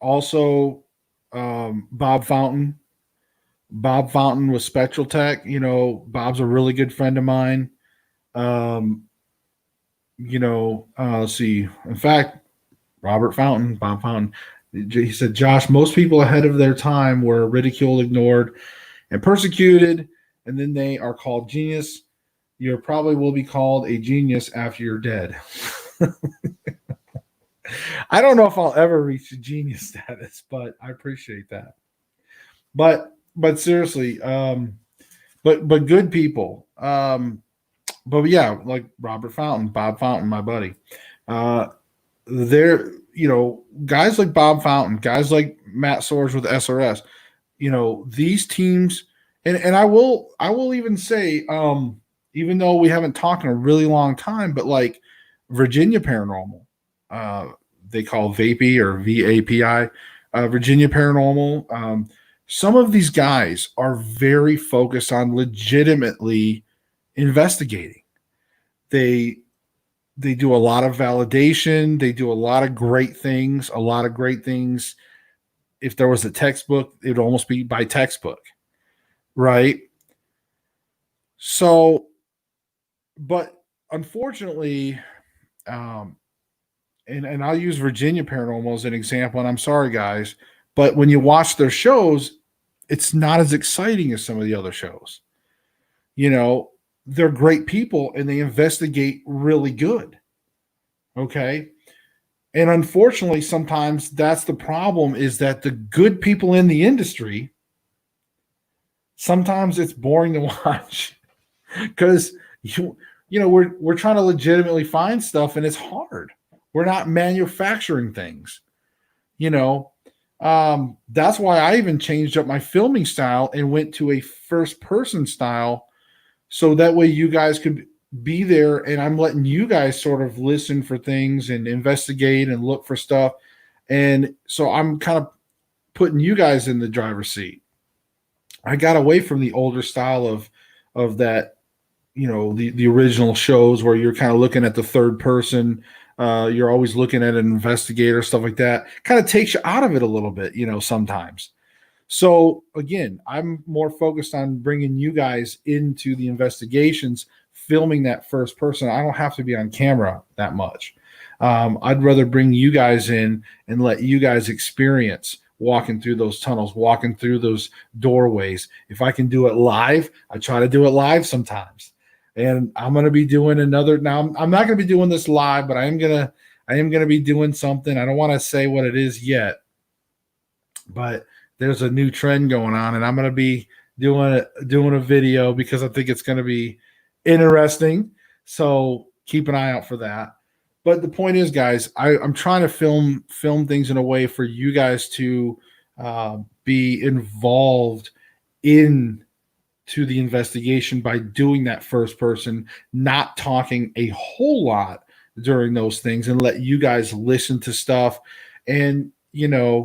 Speaker 1: Also, Bob Fountain. Bob Fountain with Spectral Tech. Bob's a really good friend of mine. Let's see. In fact, Bob Fountain, he said, Josh, most people ahead of their time were ridiculed, ignored, and persecuted, and then they are called genius. You probably will be called a genius after you're dead. I don't know if I'll ever reach a genius status, but I appreciate that. But seriously, but good people. But yeah, like Bob Fountain, my buddy. They're, guys like Bob Fountain, guys like Matt Soares with SRS, these teams, and I will even say, even though we haven't talked in a really long time, but like Virginia Paranormal, they call VAPI or VAPI, Virginia Paranormal. Some of these guys are very focused on legitimately investigating. They do a lot of validation. They do a lot of great things. If there was a textbook, it would almost be by textbook, right? So, but unfortunately, and I'll use Virginia Paranormal as an example, and I'm sorry, guys, but when you watch their shows, it's not as exciting as some of the other shows. They're great people and they investigate really good. Okay. And unfortunately, sometimes that's the problem, is that the good people in the industry, sometimes it's boring to watch because we're trying to legitimately find stuff and it's hard. We're not manufacturing things, that's why I even changed up my filming style and went to a first person style. So that way you guys could be there and I'm letting you guys sort of listen for things and investigate and look for stuff. And so I'm kind of putting you guys in the driver's seat. I got away from the older style of that, the original shows where you're kind of looking at the third person. You're always looking at an investigator, stuff like that. Kind of takes you out of it a little bit, sometimes. So again, I'm more focused on bringing you guys into the investigations, filming that first person. I don't have to be on camera that much. I'd rather bring you guys in and let you guys experience walking through those tunnels, walking through those doorways. If I can do it live, I try to do it live sometimes. And I'm going to be doing another. Now, I'm not going to be doing this live, but I am going to be doing something. I don't want to say what it is yet, but there's a new trend going on, and I'm going to be doing a video because I think it's going to be interesting. So keep an eye out for that. But the point is, guys, I'm trying to film things in a way for you guys to be involved into the investigation by doing that first person, not talking a whole lot during those things, and let you guys listen to stuff. And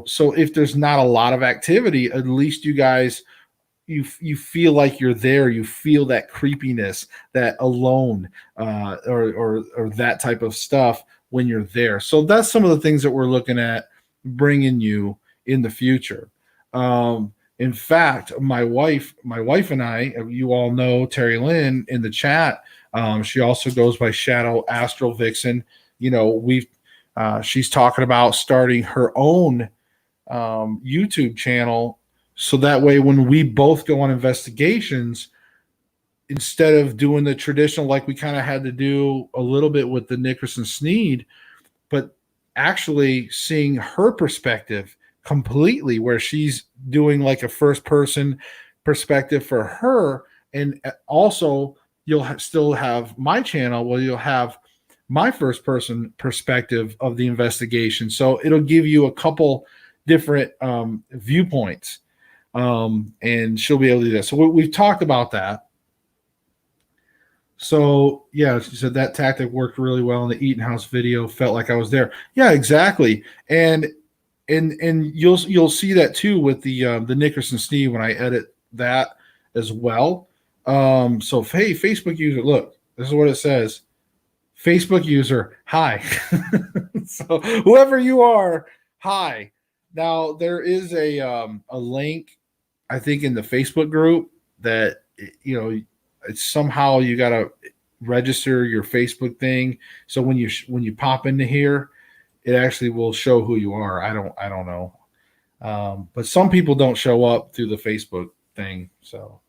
Speaker 1: so if there's not a lot of activity, at least you guys, you feel like you're there. You feel that creepiness, that alone, or that type of stuff when you're there. So that's some of the things that we're looking at bringing you in the future. In fact, my wife and I, you all know Terry Lynn in the chat. She also goes by Shadow Astral Vixen. She's talking about starting her own YouTube channel, so that way when we both go on investigations, instead of doing the traditional like we kind of had to do a little bit with the Nickerson Sneed, but actually seeing her perspective completely, where she's doing like a first person perspective for her. And also you'll still have my channel where you'll have my first person perspective of the investigation. So it'll give you a couple different viewpoints. And she'll be able to do that. So we've talked about that. So yeah, she said that tactic worked really well in the Eaton House video. Felt like I was there. Yeah, exactly. And you'll see that too with the Nickerson Steve when I edit that as well. So hey, Facebook user, look, this is what it says. Facebook user, hi. So whoever you are, hi. Now there is a link, I think, in the Facebook group that it's somehow you got to register your Facebook thing. So when you pop into here, it actually will show who you are. I don't know. But some people don't show up through the Facebook thing. So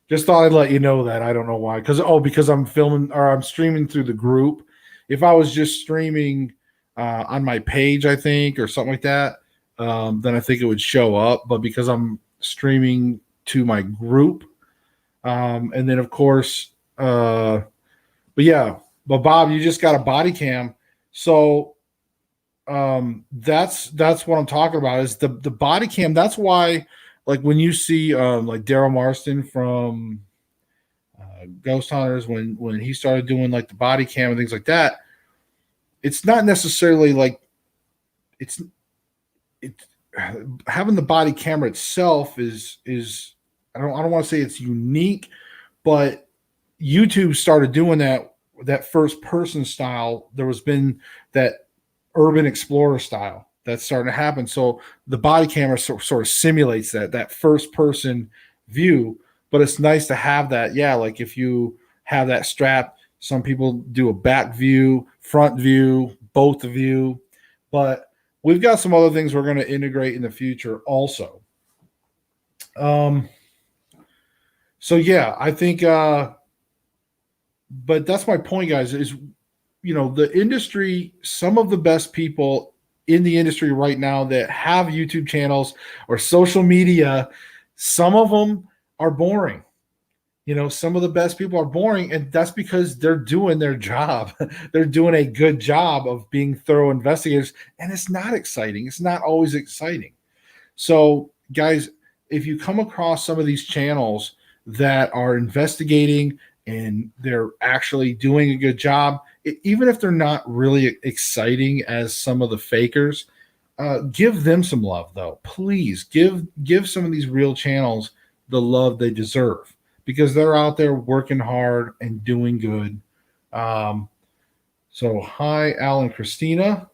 Speaker 1: just thought I'd let you know that. I don't know why. Because I'm filming or I'm streaming through the group. If I was just streaming on my page, I think, or something like that, then I think it would show up. But because I'm streaming to my group, and then of course, but Bob, you just got a body cam. So that's what I'm talking about is the body cam. That's why, like when you see like Daryl Marston from Ghost Hunters, when he started doing like the body cam and things like that, it's not necessarily like it's having the body camera itself is I don't want to say it's unique, but YouTube started doing that first person style. There was been that urban explorer style that's starting to happen. So the body camera sort of simulates that first person view, but it's nice to have that. Yeah. Like if you have that strap, some people do a back view, front view, both view, but we've got some other things we're going to integrate in the future also. So yeah, I think, but that's my point, guys, is, the industry, some of the best people in the industry right now that have YouTube channels or social media, some of them are boring. Some of the best people are boring, and that's because they're doing their job. They're doing a good job of being thorough investigators, and it's not exciting. It's not always exciting. So guys, if you come across some of these channels that are investigating and they're actually doing a good job, even if they're not really exciting as some of the fakers, give them some love, though. Please give some of these real channels the love they deserve, because they're out there working hard and doing good. So hi, Alan Christina.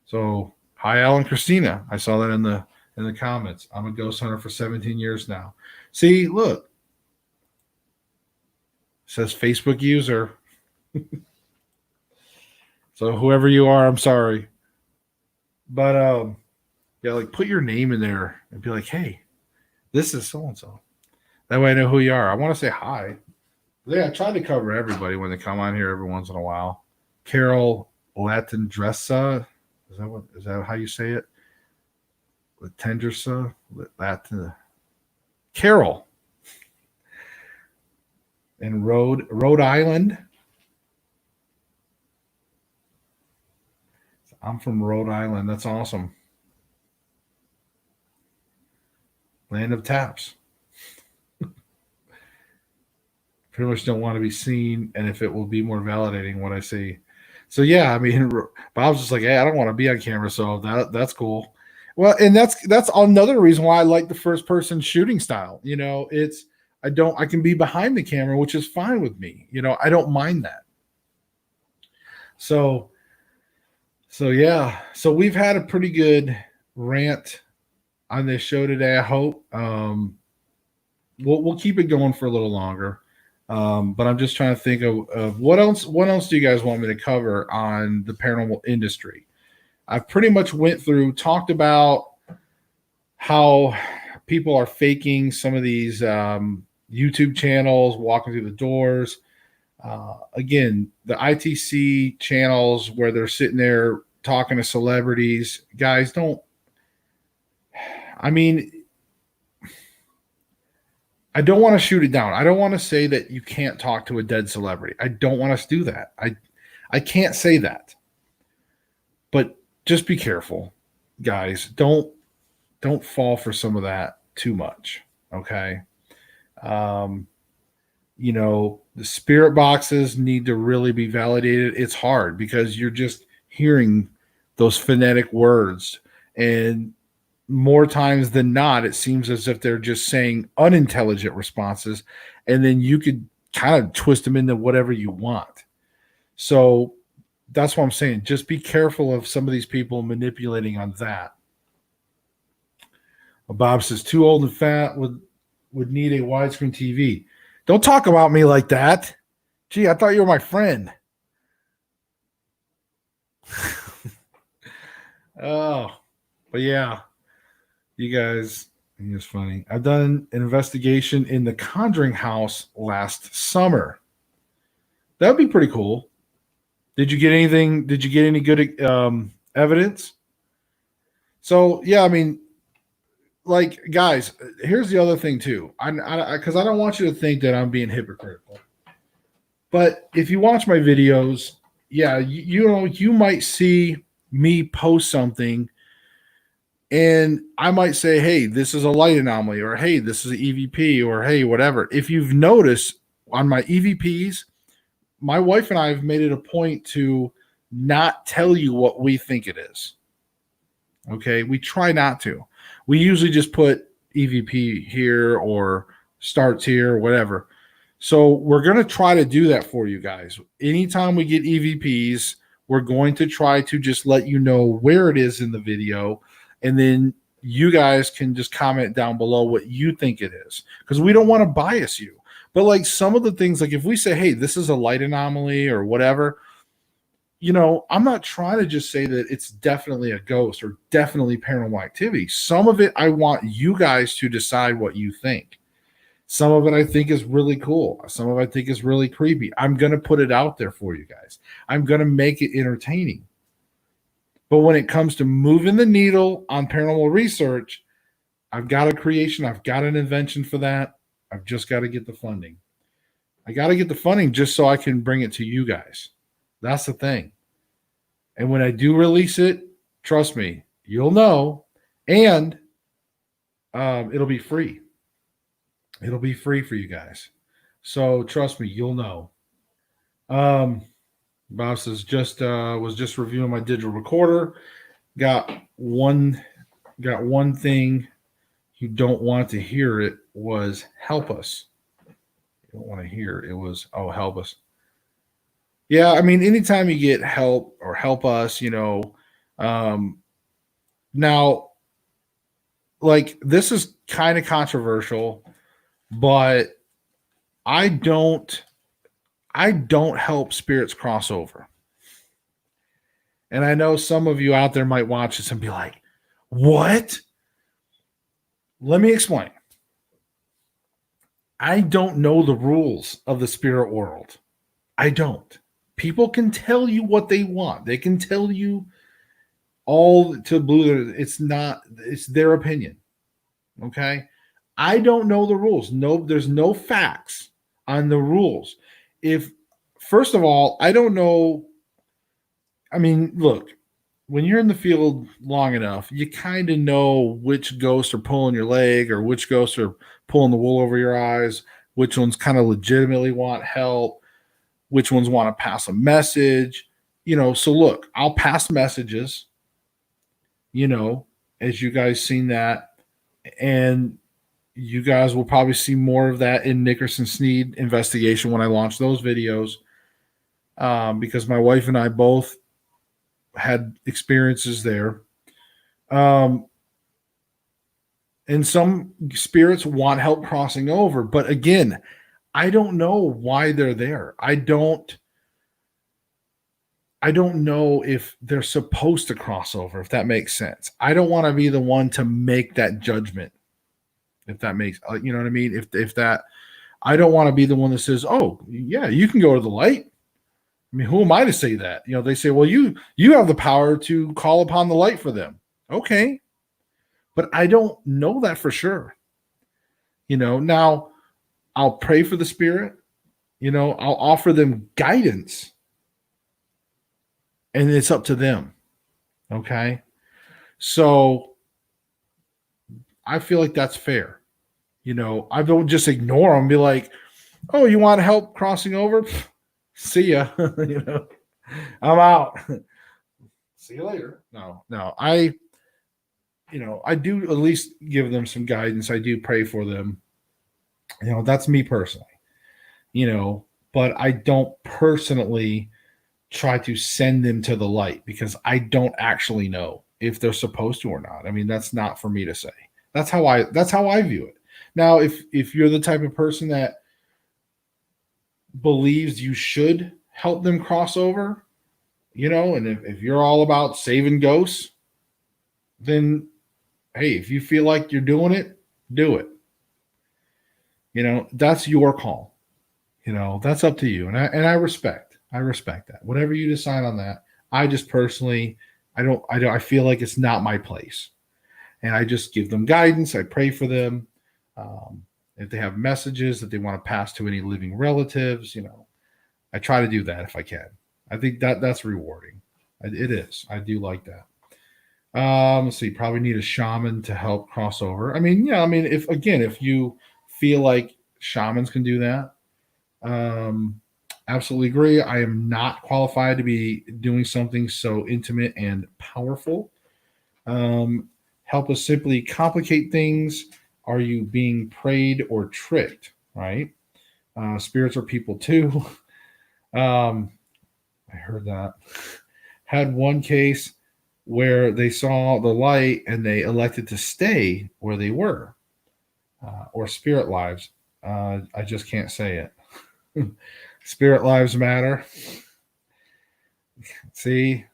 Speaker 1: So hi, Alan Christina. I saw that in the comments. I'm a ghost hunter for 17 years now. See, look. It says Facebook user. So whoever you are, I'm sorry. But yeah, like put your name in there and be like, hey, this is so and so. That way I know who you are. I want to say hi. Yeah, I try to cover everybody when they come on here every once in a while. Carol Latendressa. Is that how you say it? Latendressa? Carol. In Rhode Island. I'm from Rhode Island. That's awesome. Land of taps. Pretty much don't want to be seen, and if it will be more validating what I see. So yeah, I mean, Bob's just like, hey, I don't want to be on camera, so that's cool. Well, and that's another reason why I like the first person shooting style. I can be behind the camera, which is fine with me. I don't mind that. So yeah, so we've had a pretty good rant on this show today. I hope we'll keep it going for a little longer. But I'm just trying to think of what else. What else do you guys want me to cover on the paranormal industry? I pretty much went through, talked about how people are faking some of these YouTube channels, walking through the doors. Again, the ITC channels where they're sitting there talking to celebrities. Guys, don't. I mean, I don't want to shoot it down. I don't want to say that you can't talk to a dead celebrity. I don't want us to do that. I can't say that. But just be careful, guys. Don't fall for some of that too much. Okay. You know, the spirit boxes need to really be validated. It's hard because you're just hearing those phonetic words, and more times than not, it seems as if they're just saying unintelligent responses, and then you could kind of twist them into whatever you want. So that's what I'm saying. Just be careful of some of these people manipulating on that. Bob says, too old and fat would need a widescreen TV. Don't talk about me like that. Gee, I thought you were my friend. Oh, but yeah, you guys, it's funny. I've done an investigation in the Conjuring house last summer. That would be pretty cool. Did you get anything? Did you get any good evidence? So yeah, I mean, like, guys, here's the other thing too. Because I don't want you to think that I'm being hypocritical. But if you watch my videos, yeah, you know, you might see me post something, and I might say, "Hey, this is a light anomaly," or "Hey, this is an EVP," or "Hey, whatever." If you've noticed on my EVPs, my wife and I have made it a point to not tell you what we think it is. Okay, we try not to. We usually just put EVP here or starts here or whatever. So we're going to try to do that for you guys. Anytime we get EVPs, we're going to try to just let you know where it is in the video. And then you guys can just comment down below what you think it is, because we don't want to bias you. But like some of the things, like if we say, hey, this is a light anomaly or whatever, you know, I'm not trying to just say that it's definitely a ghost or definitely paranormal activity. Some of it, I want you guys to decide what you think. Some of it I think is really cool. Some of it I think is really creepy. I'm going to put it out there for you guys. I'm going to make it entertaining. But when it comes to moving the needle on paranormal research, I've got a creation. I've got an invention for that. I've just got to get the funding. I got to get the funding just so I can bring it to you guys. That's the thing. And when I do release it, trust me, you'll know. And it'll be free. It'll be free for you guys. So trust me, you'll know. Bob says, was just reviewing my digital recorder. Got one thing you don't want to hear. It was help us. You don't want to hear it was, oh, help us. Yeah, I mean, anytime you get help or help us, you know, now, like, this is kind of controversial, but I don't help spirits cross over. And I know some of you out there might watch this and be like, what? Let me explain. I don't know the rules of the spirit world. I don't. People can tell you what they want. They can tell you all to blue. It's their opinion. Okay. I don't know the rules. No, there's no facts on the rules. First of all, I don't know. I mean, look, when you're in the field long enough, you kind of know which ghosts are pulling your leg or which ghosts are pulling the wool over your eyes, which ones kind of legitimately want help, which ones want to pass a message, you know. So look, I'll pass messages, you know, as you guys seen that. And you guys will probably see more of that in Nickerson Sneed investigation when I launch those videos, because my wife and I both had experiences there. Um, and some spirits want help crossing over, but again, I don't know why they're there. I don't know if they're supposed to cross over, if that makes sense. I don't want to be the one to make that judgment, if that makes you know what I mean. If that, I don't want to be the one that says, "Oh, yeah, you can go to the light." I mean, who am I to say that? They say, "Well, you have the power to call upon the light for them." Okay, but I don't know that for sure. Now I'll pray for the spirit. I'll offer them guidance, and it's up to them. Okay, so I feel like that's fair. I don't just ignore them. And be like, "Oh, you want help crossing over? See ya." I'm out. See you later. No, no. I do at least give them some guidance. I do pray for them. That's me personally. But I don't personally try to send them to the light because I don't actually know if they're supposed to or not. I mean, that's not for me to say. That's how I view it. Now, if you're the type of person that believes you should help them cross over, and if you're all about saving ghosts, then hey, if you feel like you're doing it, do it. That's your call. That's up to you. And I respect that. Whatever you decide on that, I just personally, I feel like it's not my place. And I just give them guidance. I pray for them. Um, if they have messages that they want to pass to any living relatives, I try to do that if I can. I think that's rewarding. It is. I do like that. Let's see. Probably need a shaman to help cross over. I mean, yeah. I mean, if you feel like shamans can do that, um, absolutely agree. I am not qualified to be doing something so intimate and powerful. Um, Help us simply complicate things. Are you being prayed or tricked? Right? Spirits are people too. Um, I heard that. Had one case where they saw the light and they elected to stay where they were, or spirit lives. I just can't say it. Spirit lives matter. See,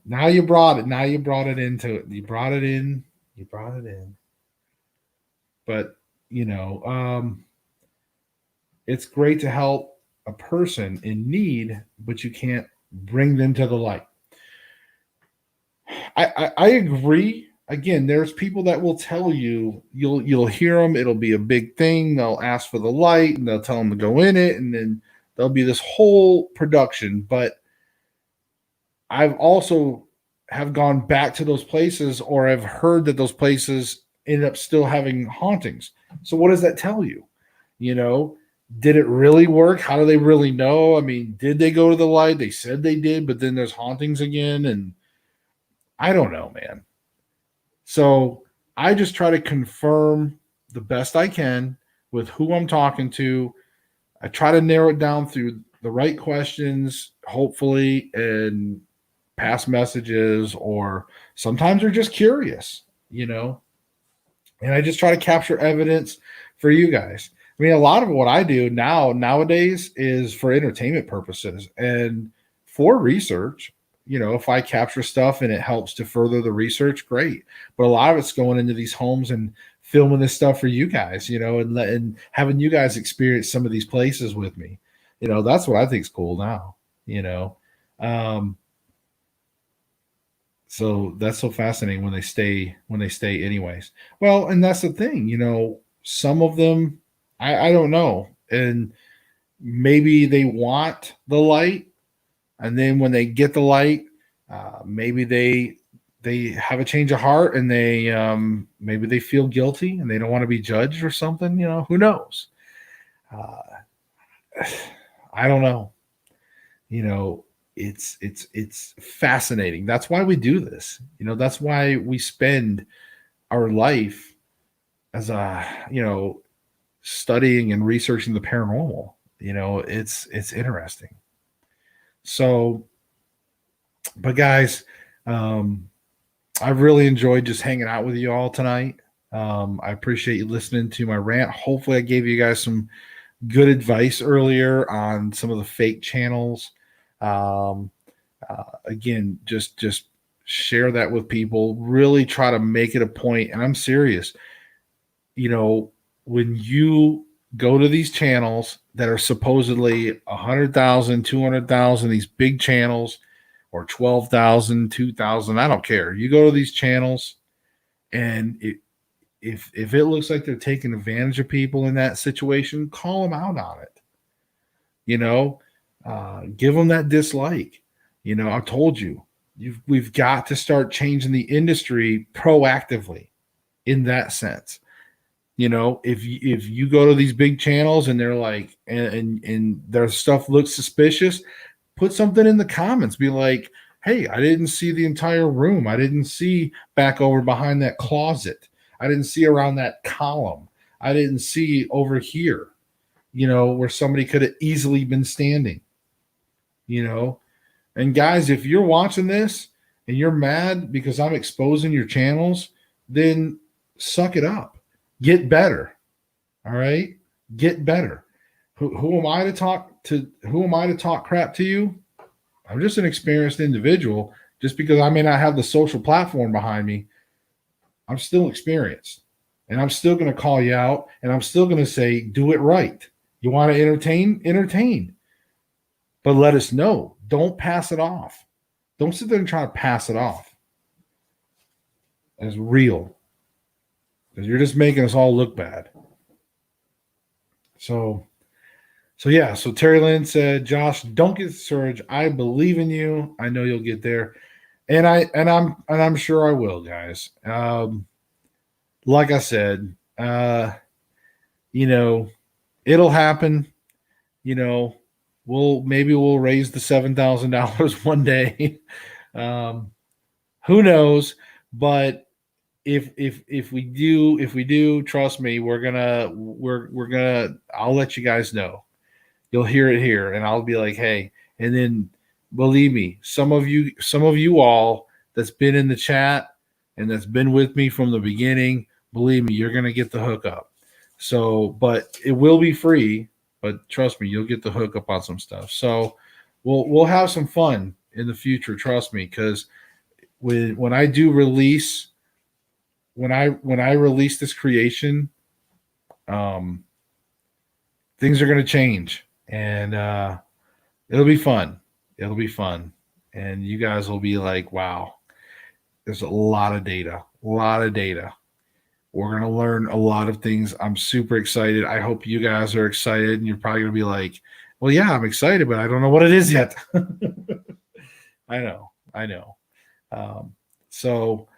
Speaker 1: now you brought it. Now you brought it into it. You brought it in. You brought it in. But you know, it's great to help a person in need, but you can't bring them to the light. I agree. Again, there's people that will tell you you'll hear them. It'll be a big thing. They'll ask for the light and they'll tell them to go in it, and then there'll be this whole production. But I've also have gone back to those places, or I've heard that those places end up still having hauntings. So what does that tell you? You know, did it really work? How do they really know? I mean, did they go to the light? They said they did, but then there's hauntings again, and I don't know, man. So I just try to confirm the best I can with who I'm talking to. I try to narrow it down through the right questions, hopefully, and pass messages, or sometimes they're just curious, you know. And I just try to capture evidence for you guys. I mean, a lot of what I do nowadays is for entertainment purposes and for research. If I capture stuff and it helps to further the research, great. But a lot of it's going into these homes and filming this stuff for you guys, and having you guys experience some of these places with me. That's what I think is cool now. You know, um, so that's so fascinating when they stay anyways. Well, and that's the thing, some of them, I don't know, and maybe they want the light, and then when they get the light, maybe they have a change of heart, and they maybe they feel guilty and they don't want to be judged or something. Who knows? Uh, I don't know. you know it's fascinating. That's why we do this. That's why we spend our life as studying and researching the paranormal. It's interesting. So, but guys, um I've really enjoyed just hanging out with you all tonight. I appreciate you listening to my rant. Hopefully, I gave you guys some good advice earlier on some of the fake channels. Um, Again, just share that with people. Really try to make it a point, and I'm serious. You know, when you go to these channels that are supposedly 100,000, 200,000, these big channels, or 12,000, 2,000, I don't care. You go to these channels, and if it looks like they're taking advantage of people in that situation, call them out on it. You know, give them that dislike. You know, I told you, we've got to start changing the industry proactively in that sense. You know, if you go to these big channels and they're like, and their stuff looks suspicious, put something in the comments. Be like, hey, I didn't see the entire room. I didn't see back over behind that closet. I didn't see around that column. I didn't see over here, you know, where somebody could have easily been standing, you know. And guys, if you're watching this and you're mad because I'm exposing your channels, then suck it up. Get better. All right? Get better. Who am I to talk to? Who am I to talk crap to you? I'm just an experienced individual. Just because I may not have the social platform behind me, I'm still experienced. And I'm still going to call you out, and I'm still going to say, do it right. You want to entertain? Entertain. But let us know. Don't pass it off. Don't sit there and try to pass it off as real, because you're just making us all look bad. So yeah. So Terry Lynn said, Josh, don't get the surge. I believe in you. I know you'll get there, and I'm sure I will, guys. Like I said, you know, it'll happen. You know, we'll raise the $7,000 one day. Who knows? But if we do, trust me, we're gonna. I'll let you guys know. You'll hear it here, and I'll be like, hey, and then believe me, some of you all that's been in the chat and that's been with me from the beginning, believe me, you're gonna get the hookup. So, but it will be free. But trust me, you'll get the hookup on some stuff. So we'll have some fun in the future. Trust me, because when I do release when I release this creation, um, things are going to change, and it'll be fun. It'll be fun, and you guys will be like, "Wow, there's a lot of data, a lot of data." We're going to learn a lot of things. I'm super excited. I hope you guys are excited, and you're probably going to be like, "Well, yeah, I'm excited, but I don't know what it is yet." I know. So,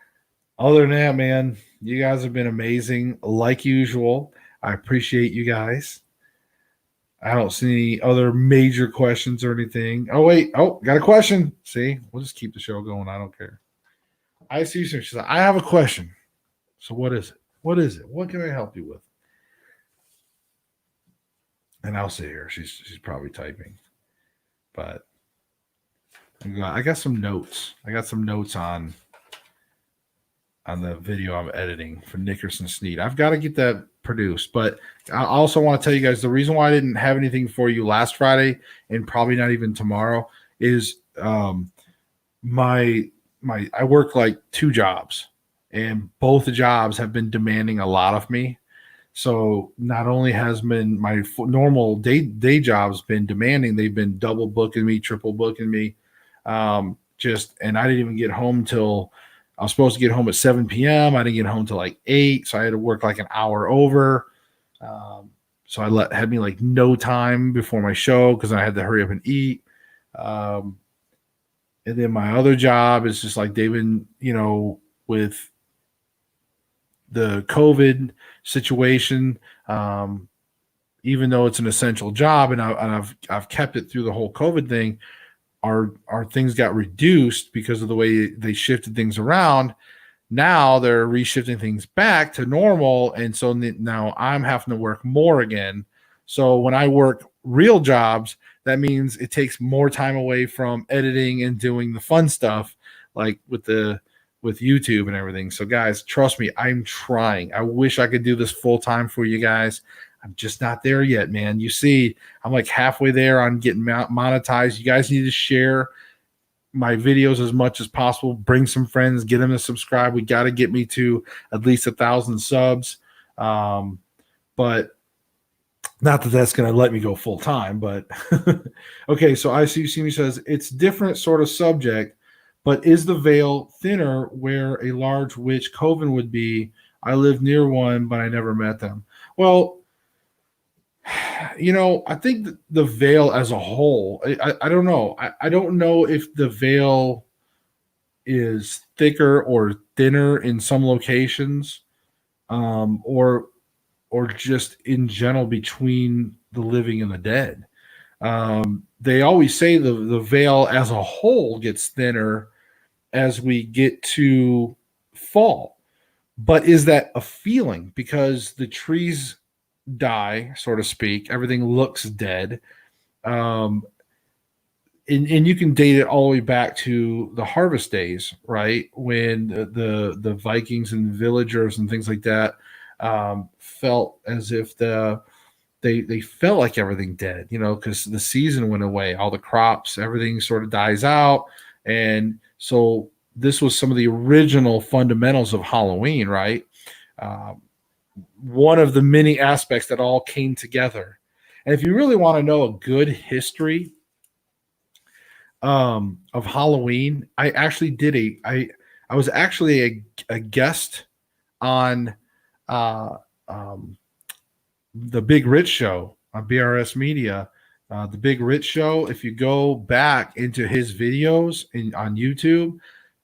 Speaker 1: other than that, man, you guys have been amazing, like usual. I appreciate you guys. I don't see any other major questions or anything. Oh, wait. Oh, got a question. See, we'll just keep the show going. I don't care. I see. She said, I have a question. So, what is it? What is it? What can I help you with? And I'll sit here. She's probably typing, but I got some notes. I got some notes on the video I'm editing for Nickerson Sneed. I've got to get that produced, but I also want to tell you guys the reason why I didn't have anything for you last Friday and probably not even tomorrow is my I work like 2 jobs, and both the jobs have been demanding a lot of me. So not only has been my normal day jobs been demanding, they've been double booking me, triple booking me. And I didn't even get home till I was supposed to get home at 7 p.m. I didn't get home till like 8, so I had to work like an hour over. So had me like no time before my show because I had to hurry up and eat. And then my other job is just like they've been, with the COVID situation, even though it's an essential job, and I've kept it through the whole COVID thing. Our things got reduced because of the way they shifted things around. Now they're reshifting things back to normal, and so now I'm having to work more again. So when I work real jobs, that means it takes more time away from editing and doing the fun stuff, like with the with YouTube and everything. So guys, trust me, I'm trying. I wish I could do this full time for you guys. I'm just not there yet, man. You see, I'm like halfway there on getting monetized. You guys need to share my videos as much as possible. Bring some friends, get them to subscribe. We got to get me to at least 1,000 subs. But not that that's going to let me go full time, but okay. So I see me says it's different sort of subject, but is the veil thinner where a large witch coven would be? I live near one, but I never met them. Well, I think the veil as a whole, I don't know. I don't know if the veil is thicker or thinner in some locations, or just in general between the living and the dead. They always say the veil as a whole gets thinner as we get to fall. But is that a feeling? Because the trees die, so to speak, everything looks dead. And you can date it all the way back to the harvest days, right? When the Vikings and villagers and things like that felt as if they felt like everything dead, because the season went away, all the crops, everything sort of dies out. And so this was some of the original fundamentals of Halloween, right? One of the many aspects that all came together. And if you really want to know a good history of Halloween, I actually did I was actually a guest on the Big Rich Show on BRS Media. The Big Rich Show, if you go back into his videos on YouTube,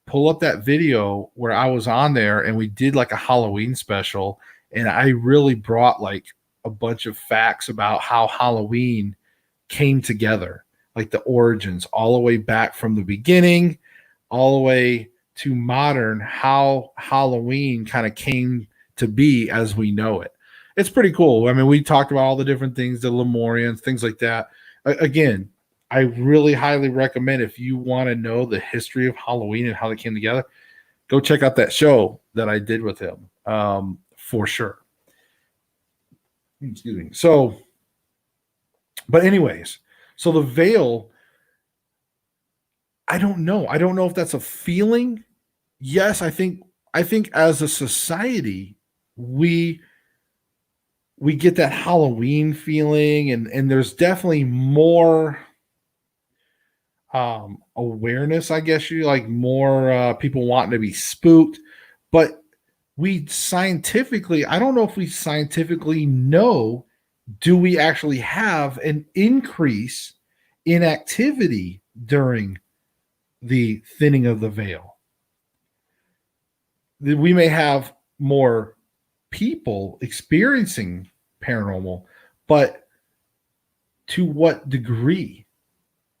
Speaker 1: pull up that video where I was on there and we did like a Halloween special. And I really brought like a bunch of facts about how Halloween came together, like the origins, all the way back from the beginning, all the way to modern, how Halloween kind of came to be as we know it. It's pretty cool. I mean, we talked about all the different things, the Lemurians, things like that. Again, I really highly recommend, if you want to know the history of Halloween and how they came together, go check out that show that I did with him, for sure. Excuse me. So, but anyways, so the veil, I don't know. I don't know if that's a feeling. Yes, I think as a society, we get that Halloween feeling, and there's definitely more awareness, I guess, you like more people wanting to be spooked. But we scientifically, I don't know if we scientifically know, do we actually have an increase in activity during the thinning of the veil? We may have more people experiencing paranormal, but to what degree?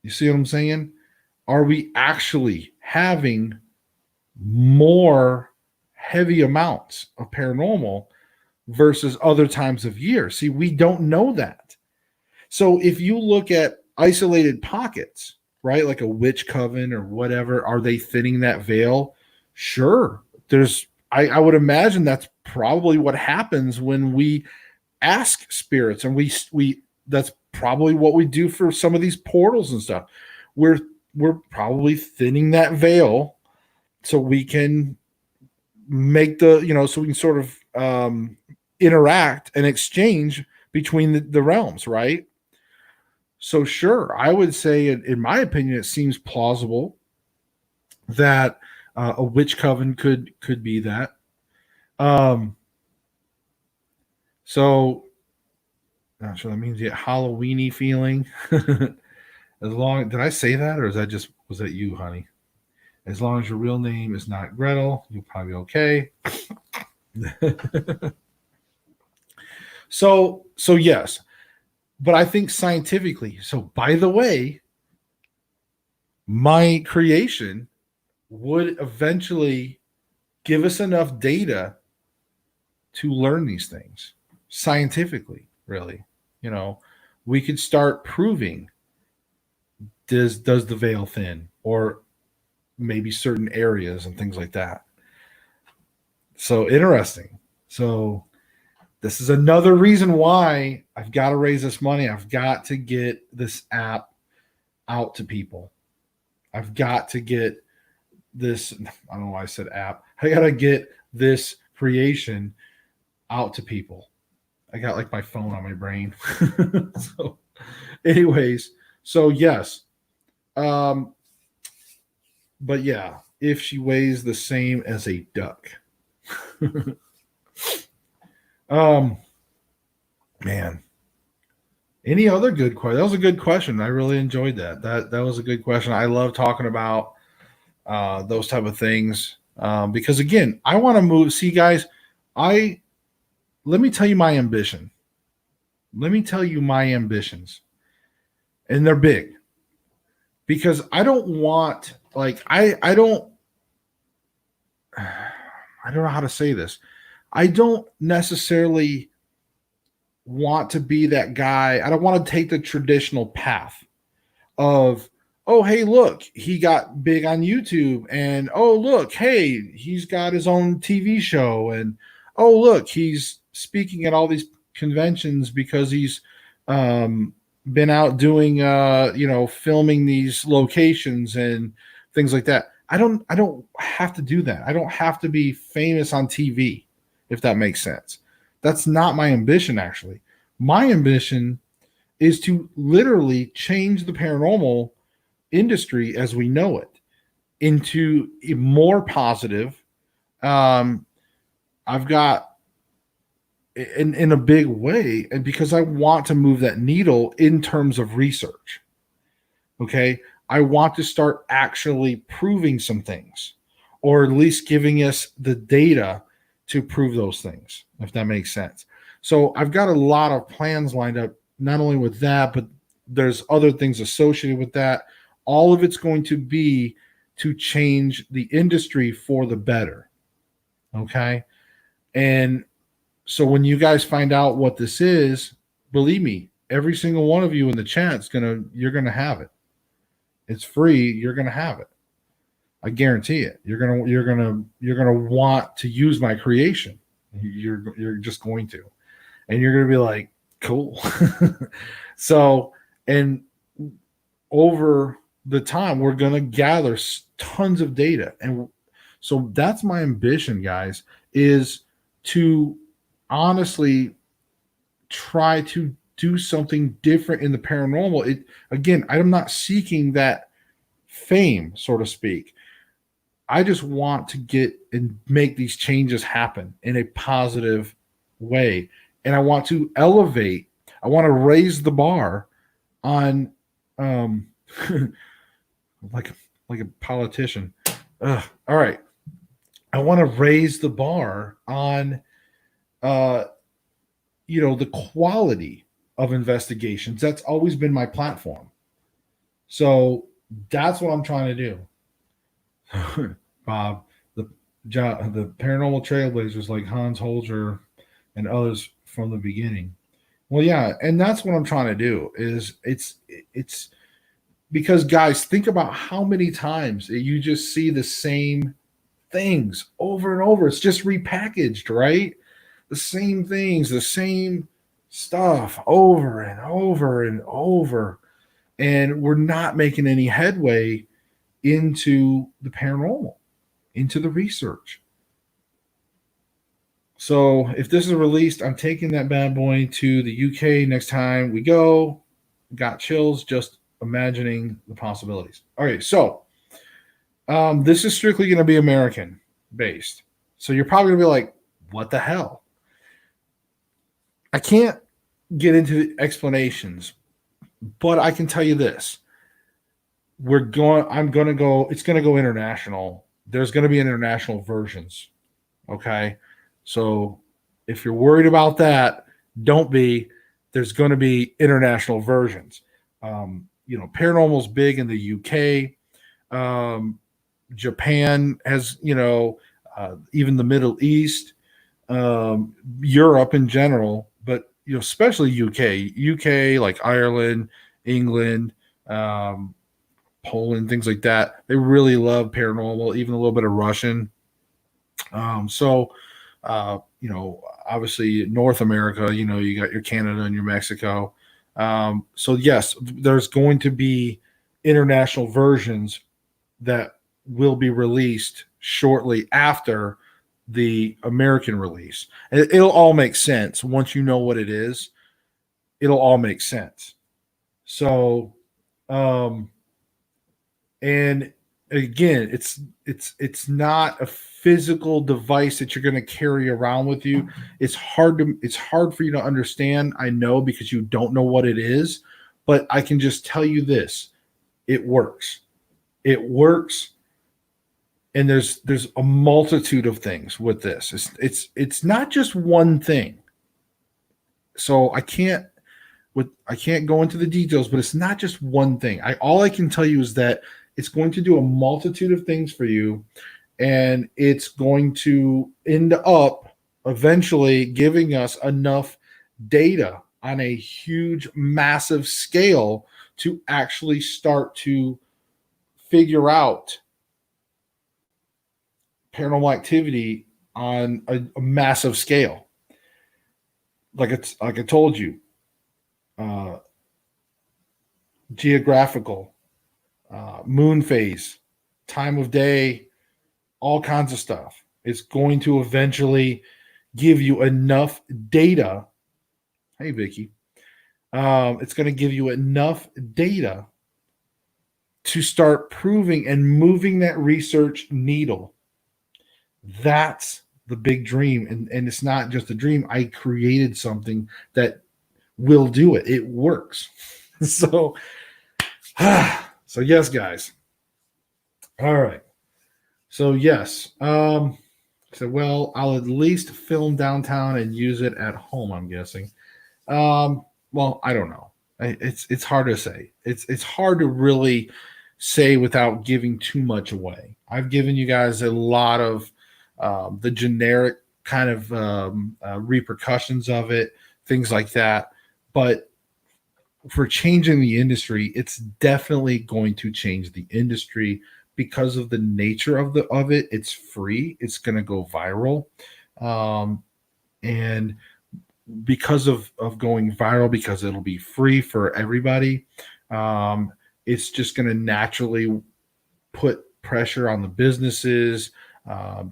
Speaker 1: You see what I'm saying? Are we actually having more heavy amounts of paranormal versus other times of year? See, we don't know that. So if you look at isolated pockets, right, like a witch coven or whatever, are they thinning that veil? Sure. I would imagine that's probably what happens when we ask spirits, and we that's probably what we do for some of these portals and stuff. We're probably thinning that veil so we can make so we can sort of interact and exchange between the realms, right? So sure, I would say, in my opinion, it seems plausible that a witch coven could be that. So not sure that means you get Halloweeny feeling. As long, did I say that, or was that you, honey? As long as your real name is not Gretel, you'll probably be okay. So yes, but I think scientifically. So by the way, my creation would eventually give us enough data to learn these things scientifically, really. We could start proving, does the veil thin, or maybe certain areas and things like that. So interesting. So this is another reason why I've got to raise this money. I've got to get this app out to people. I've got to get this. I don't know why I said app. I got to get this creation out to people. I got like my phone on my brain. So, anyways, so yes. Um, but yeah, if she weighs the same as a duck. um, man. Any other good question? That was a good question. I really enjoyed that. That was a good question. I love talking about those type of things because again, I want to move. See, guys, I let me tell you my ambition. Let me tell you my ambitions, and they're big because I don't want like I don't know how to say this. I don't necessarily want to be that guy. I don't want to take the traditional path of, oh, hey, look, he got big on YouTube. And oh, look, hey, he's got his own TV show. And oh, look, he's speaking at all these conventions because he's been out doing, filming these locations and things like that. I don't have to do that. I don't have to be famous on TV, if that makes sense. That's not my ambition, actually. My ambition is to literally change the paranormal industry as we know it into a more positive. Um, I've got in a big way, and because I want to move that needle in terms of research. Okay. I want to start actually proving some things, or at least giving us the data to prove those things, if that makes sense. So I've got a lot of plans lined up, not only with that, but there's other things associated with that. All of it's going to be to change the industry for the better. Okay. And so when you guys find out what this is, believe me, every single one of you in the chat's you're gonna have it. It's free. You're gonna have it. I guarantee it. You're gonna want to use my creation. You're just going to, and you're gonna be like, cool. So, and over the time, we're gonna gather tons of data, and so that's my ambition, guys, is to honestly try to do something different in the paranormal. It again, I'm not seeking that fame, so to speak. I just want to get and make these changes happen in a positive way. And I want to elevate, I want to raise the bar on um like like a politician. All right. I want to raise the bar on uh the quality of investigations. That's always been my platform. So that's what I'm trying to do. Bob, the paranormal trailblazers like Hans Holzer and others from the beginning. Well, yeah, and that's what I'm trying to do. It's because guys, think about how many times you just see the same things over and over. It's just repackaged, right? The same things, the same stuff over and over and over. And we're not making any headway into the paranormal, into the research. So if this is released, I'm taking that bad boy to the UK next time we go. Got chills just imagining the possibilities. All right, so this is strictly going to be American based. So you're probably going to be like, what the hell? I can't get into the explanations, but I can tell you this. I'm going to go, it's going to go international. There's going to be international versions. Okay. So if you're worried about that, don't be. There's going to be international versions. Paranormal's big in the UK. Japan has, even the Middle East, Europe in general, but especially UK like Ireland, England, Poland, things like that. They really love paranormal, even a little bit of Russian. So obviously North America, you got your Canada and your Mexico. So yes, there's going to be international versions that will be released shortly after the American release. It'll all make sense once you know what it is. It'll all make sense. So, um, and again, it's not a physical device that you're going to carry around with you. It's hard for you to understand. I know, because you don't know what it is, but I can just tell you this: it works. It works, and there's a multitude of things with this. It's not just one thing. So I can't go into the details, but it's not just one thing. All I can tell you is that it's going to do a multitude of things for you, and it's going to end up eventually giving us enough data on a huge, massive scale to actually start to figure out paranormal activity on a massive scale. Like I told you, uh, geographical, moon phase, time of day, all kinds of stuff. It's going to eventually give you enough data. Hey, Vicky. It's going to give you enough data to start proving and moving that research needle. That's the big dream. And it's not just a dream. I created something that will do it. It works. So, so yes, guys. All right. So yes. Well, I'll at least film downtown and use it at home, I'm guessing. Well, I don't know. It's hard to say. It's hard to really say without giving too much away. I've given you guys a lot of the generic kind of repercussions of it, things like that. But for changing the industry, it's definitely going to change the industry because of the nature of it. It's free. It's going to go viral, and because of going viral, because it'll be free for everybody, it's just going to naturally put pressure on the businesses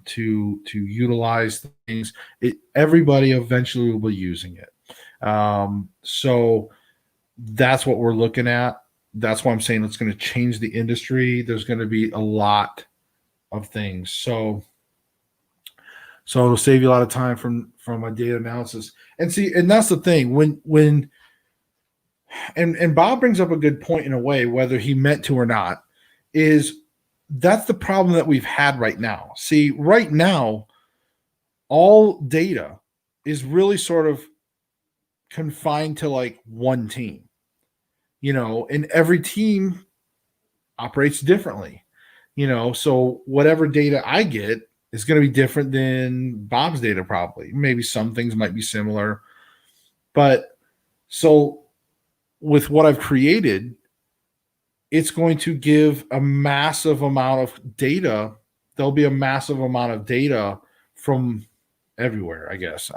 Speaker 1: to utilize things. Everybody eventually will be using it. So that's what we're looking at. That's why I'm saying it's going to change the industry. There's going to be a lot of things. So it'll save you a lot of time from my data analysis. And see, and that's the thing when and Bob brings up a good point in a way, whether he meant to or not, is that's the problem that we've had right now. See, right now, all data is really sort of confined to like one team, and every team operates differently, so whatever data I get is going to be different than Bob's data, probably. Maybe some things might be similar, but so with what I've created, it's going to give a massive amount of data. There'll be a massive amount of data from everywhere, I guess.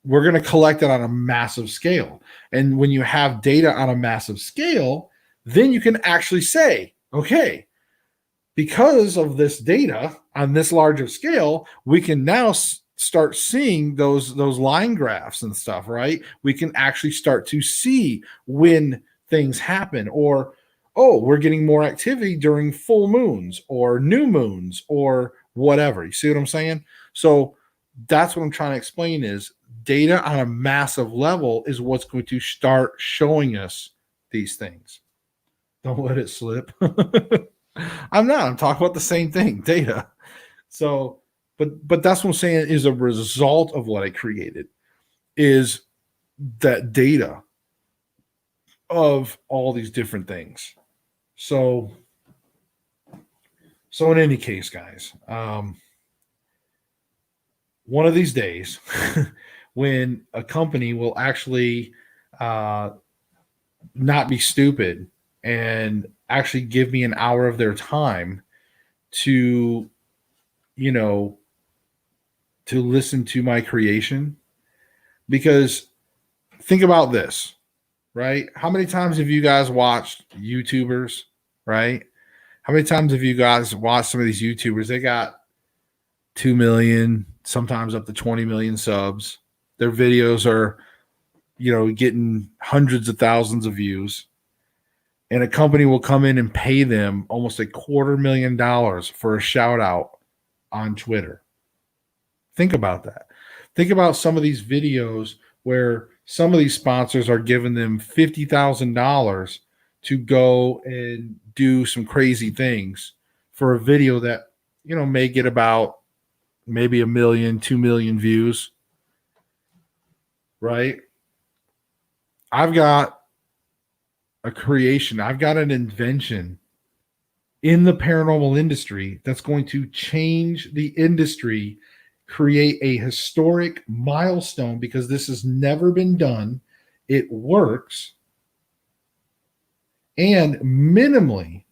Speaker 1: We're going to collect it on a massive scale. And when you have data on a massive scale, then you can actually say, okay, because of this data on this larger scale, we can now start seeing those line graphs and stuff, right? We can actually start to see when things happen, or, oh, we're getting more activity during full moons or new moons or whatever. You see what I'm saying? So that's what I'm trying to explain is data on a massive level is what's going to start showing us these things. Don't let it slip. I'm talking about the same thing, data. So, but that's what I'm saying is a result of what I created is that data of all these different things. So in any case, guys, one of these days, when a company will actually not be stupid and actually give me an hour of their time to, to listen to my creation, because think about this, right? How many times have you guys watched YouTubers, right? How many times have you guys watched some of these YouTubers? They got 2 million, sometimes up to 20 million subs. Their videos are, getting hundreds of thousands of views. And a company will come in and pay them almost $250,000 for a shout out on Twitter. Think about that. Think about some of these videos where some of these sponsors are giving them $50,000 to go and do some crazy things for a video that, may get about maybe 1 million, 2 million views, right? I've got a creation, I've got an invention in the paranormal industry that's going to change the industry, create a historic milestone, because this has never been done. It works. And minimally,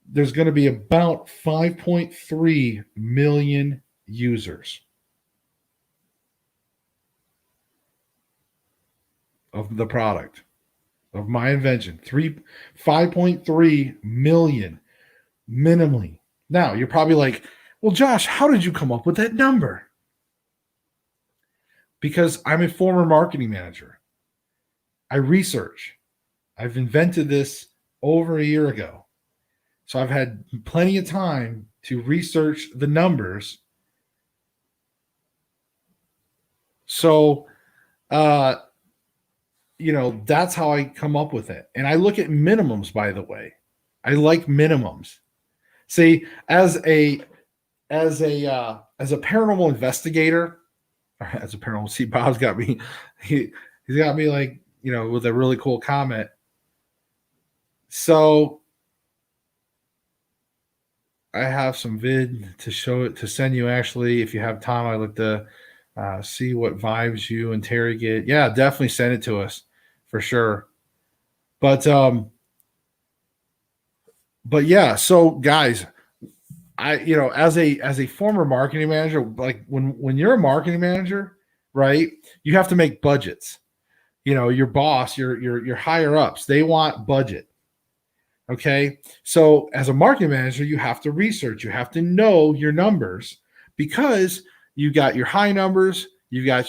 Speaker 1: there's going to be about 5.3 million users of the product, of my invention. 5.3 million minimally. Now, you're probably like, well, Josh, how did you come up with that number? Because I'm a former marketing manager. I research. I've invented this over a year ago. So I've had plenty of time to research the numbers. So, that's how I come up with it. And I look at minimums, by the way. I like minimums. See, as a paranormal investigator, as a paranormal, see, Bob's got me, he's got me like, with a really cool comment. So I have some vid to show it, to send you. Actually, if you have time, I look to see what vibes you and Terry get. Yeah, definitely send it to us for sure. But yeah, so guys, I, as a former marketing manager, like when you're a marketing manager, right, you have to make budgets. Your boss, your higher ups, they want budget. Okay. So as a marketing manager, you have to research, you have to know your numbers, because you got your high numbers, you got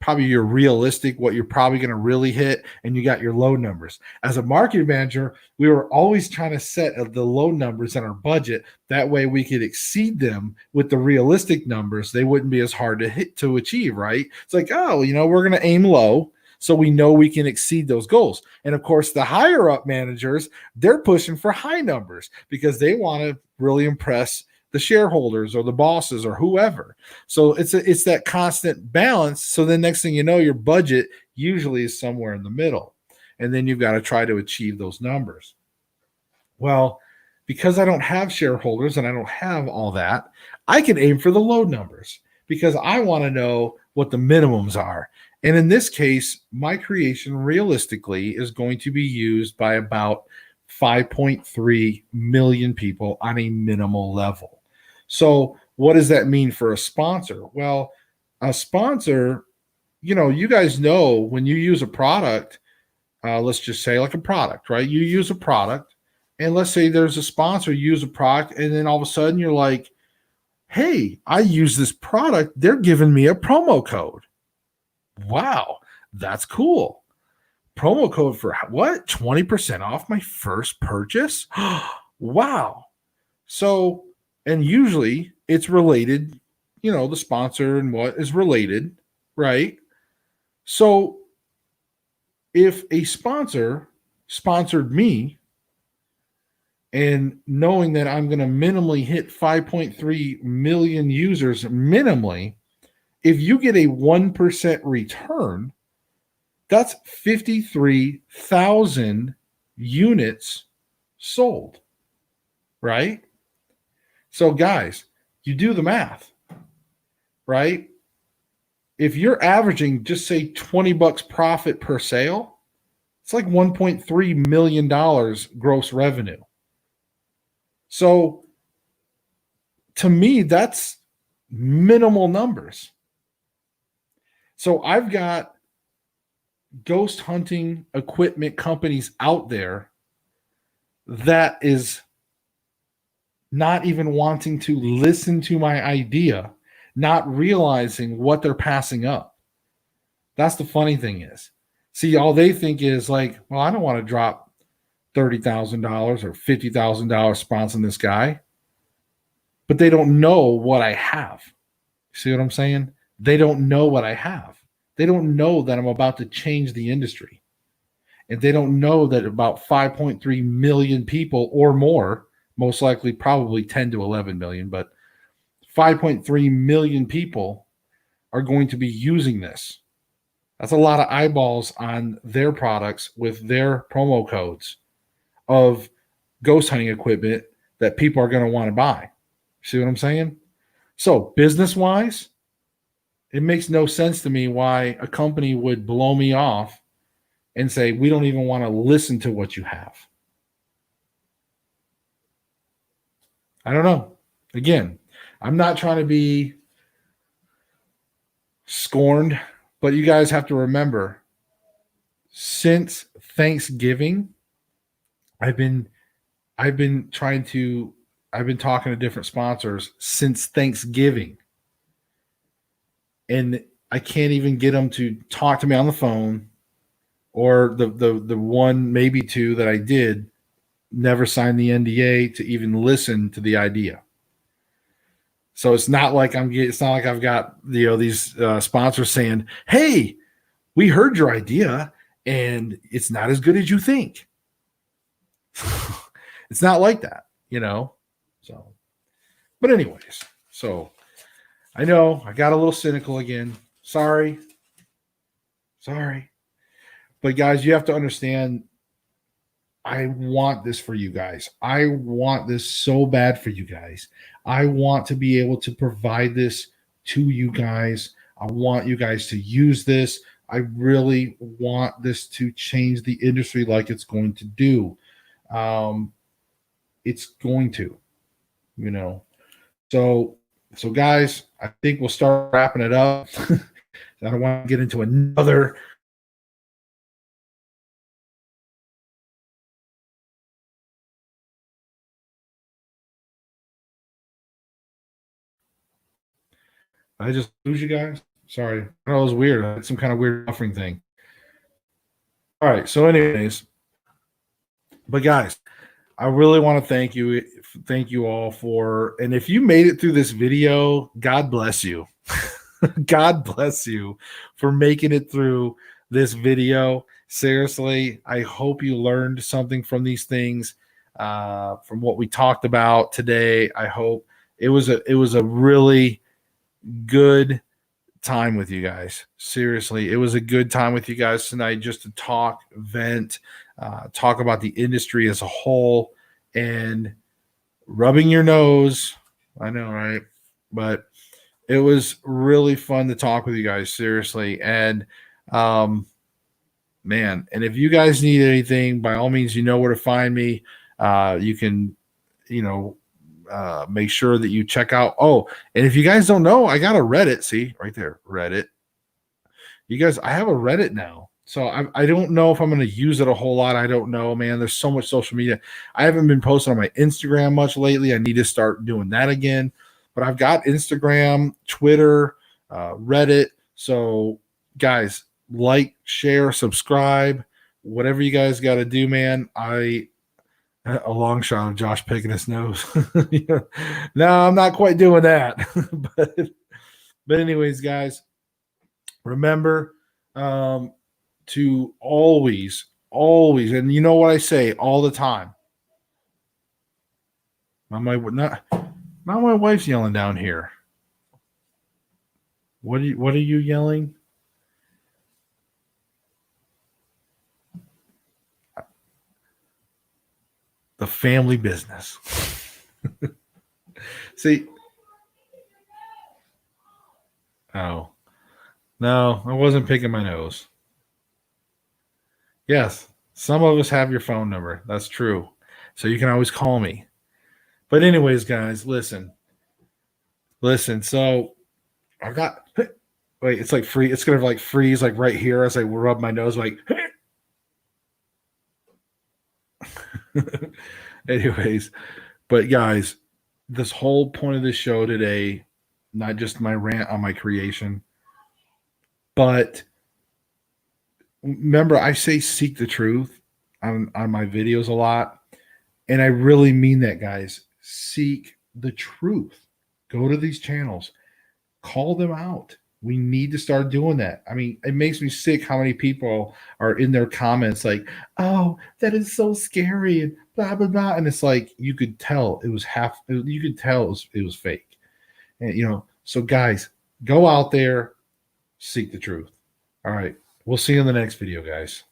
Speaker 1: probably your realistic, what you're probably going to really hit, and you got your low numbers. As a marketing manager, we were always trying to set the low numbers in our budget. That way we could exceed them with the realistic numbers. They wouldn't be as hard to achieve, right? It's like, oh, we're going to aim low, so we know we can exceed those goals. And of course, the higher up managers, they're pushing for high numbers because they want to really impress the shareholders or the bosses or whoever. So it's that constant balance. So the next thing you know, your budget usually is somewhere in the middle. And then you've got to try to achieve those numbers. Well, because I don't have shareholders and I don't have all that, I can aim for the low numbers because I want to know what the minimums are. And in this case, my creation realistically is going to be used by about 5.3 million people on a minimal level. So what does that mean for a sponsor? Well, a sponsor, you guys know when you use a product, let's just say like a product, right? You use a product, and let's say there's a sponsor, you use a product, and then all of a sudden you're like, hey, I use this product. They're giving me a promo code. Wow, that's cool. Promo code for what? 20% off my first purchase? Wow. So, and usually it's related, the sponsor and what is related, right? So if a sponsor sponsored me, and knowing that I'm going to minimally hit 5.3 million users minimally, if you get a 1% return, that's 53,000 units sold, right? So guys, you do the math, right? If you're averaging, just say $20 profit per sale, it's like $1.3 million gross revenue. So to me, that's minimal numbers. So I've got ghost hunting equipment companies out there that is not even wanting to listen to my idea, not realizing what they're passing up. That's the funny thing is. See, all they think is like, well, I don't want to drop $30,000 or $50,000 sponsoring this guy, but they don't know what I have. See what I'm saying? They don't know what I have. They don't know that I'm about to change the industry. And they don't know that about 5.3 million people or more, most likely probably 10 to 11 million, but 5.3 million people are going to be using this. That's a lot of eyeballs on their products with their promo codes of ghost hunting equipment that people are going to want to buy. See what I'm saying? So, business wise, it makes no sense to me why a company would blow me off and say, we don't even want to listen to what you have. I don't know. Again, I'm not trying to be scorned, but you guys have to remember since Thanksgiving, I've been talking to different sponsors since Thanksgiving. And I can't even get them to talk to me on the phone, or the one, maybe two that I did never signed the NDA to even listen to the idea. So it's not like I've got these sponsors saying, "Hey, we heard your idea and it's not as good as you think." It's not like that, So, but anyways, so I know I got a little cynical again. Sorry. But guys, you have to understand, I want this for you guys. I want this so bad for you guys. I want to be able to provide this to you guys. I want you guys to use this. I really want this to change the industry like it's going to do. It's going to, So guys, I think we'll start wrapping it up. I don't want to get into another. I just lose you guys. Sorry. That was weird. I had some kind of weird buffering thing. All right. So, anyways, but guys, I really want to thank you all for, and if you made it through this video, God bless you. God bless you for making it through this video. Seriously, I hope you learned something from these things, from what we talked about today. I hope it was a really good time with you guys. Seriously, it was a good time with you guys tonight, just to talk, vent, talk about the industry as a whole, and rubbing your nose. I know, right? But it was really fun to talk with you guys, seriously. And man, and if you guys need anything, by all means, you know where to find me. You can, make sure that you check out. Oh, and if you guys don't know, I got a Reddit. See right there, Reddit. You guys, I have a Reddit now. So I don't know if I'm going to use it a whole lot. I don't know, man. There's so much social media. I haven't been posting on my Instagram much lately. I need to start doing that again. But I've got Instagram, Twitter, Reddit. So guys, like, share, subscribe, whatever you guys got to do, man. A long shot of Josh picking his nose. No, I'm not quite doing that. but anyways, guys, remember to always, and you know what I say all the time. Not my wife's yelling down here. What are you yelling? The family business. See? Oh. No, I wasn't picking my nose. Yes, some of us have your phone number. That's true. So you can always call me. But anyways, guys, listen. Listen, so I've got wait, it's like free. It's gonna like freeze like right here as I rub my nose. Like, anyways, but guys, this whole point of this show today, not just my rant on my creation, but remember I say seek the truth on my videos a lot, and I really mean that, guys. Seek the truth. Go to these channels, call them out. We need to start doing that. I mean, it makes me sick how many people are in their comments like, "Oh, that is so scary," and blah blah blah. And it's like you could tell it was half. You could tell it was fake. And so guys, go out there, seek the truth. All right, we'll see you in the next video, guys.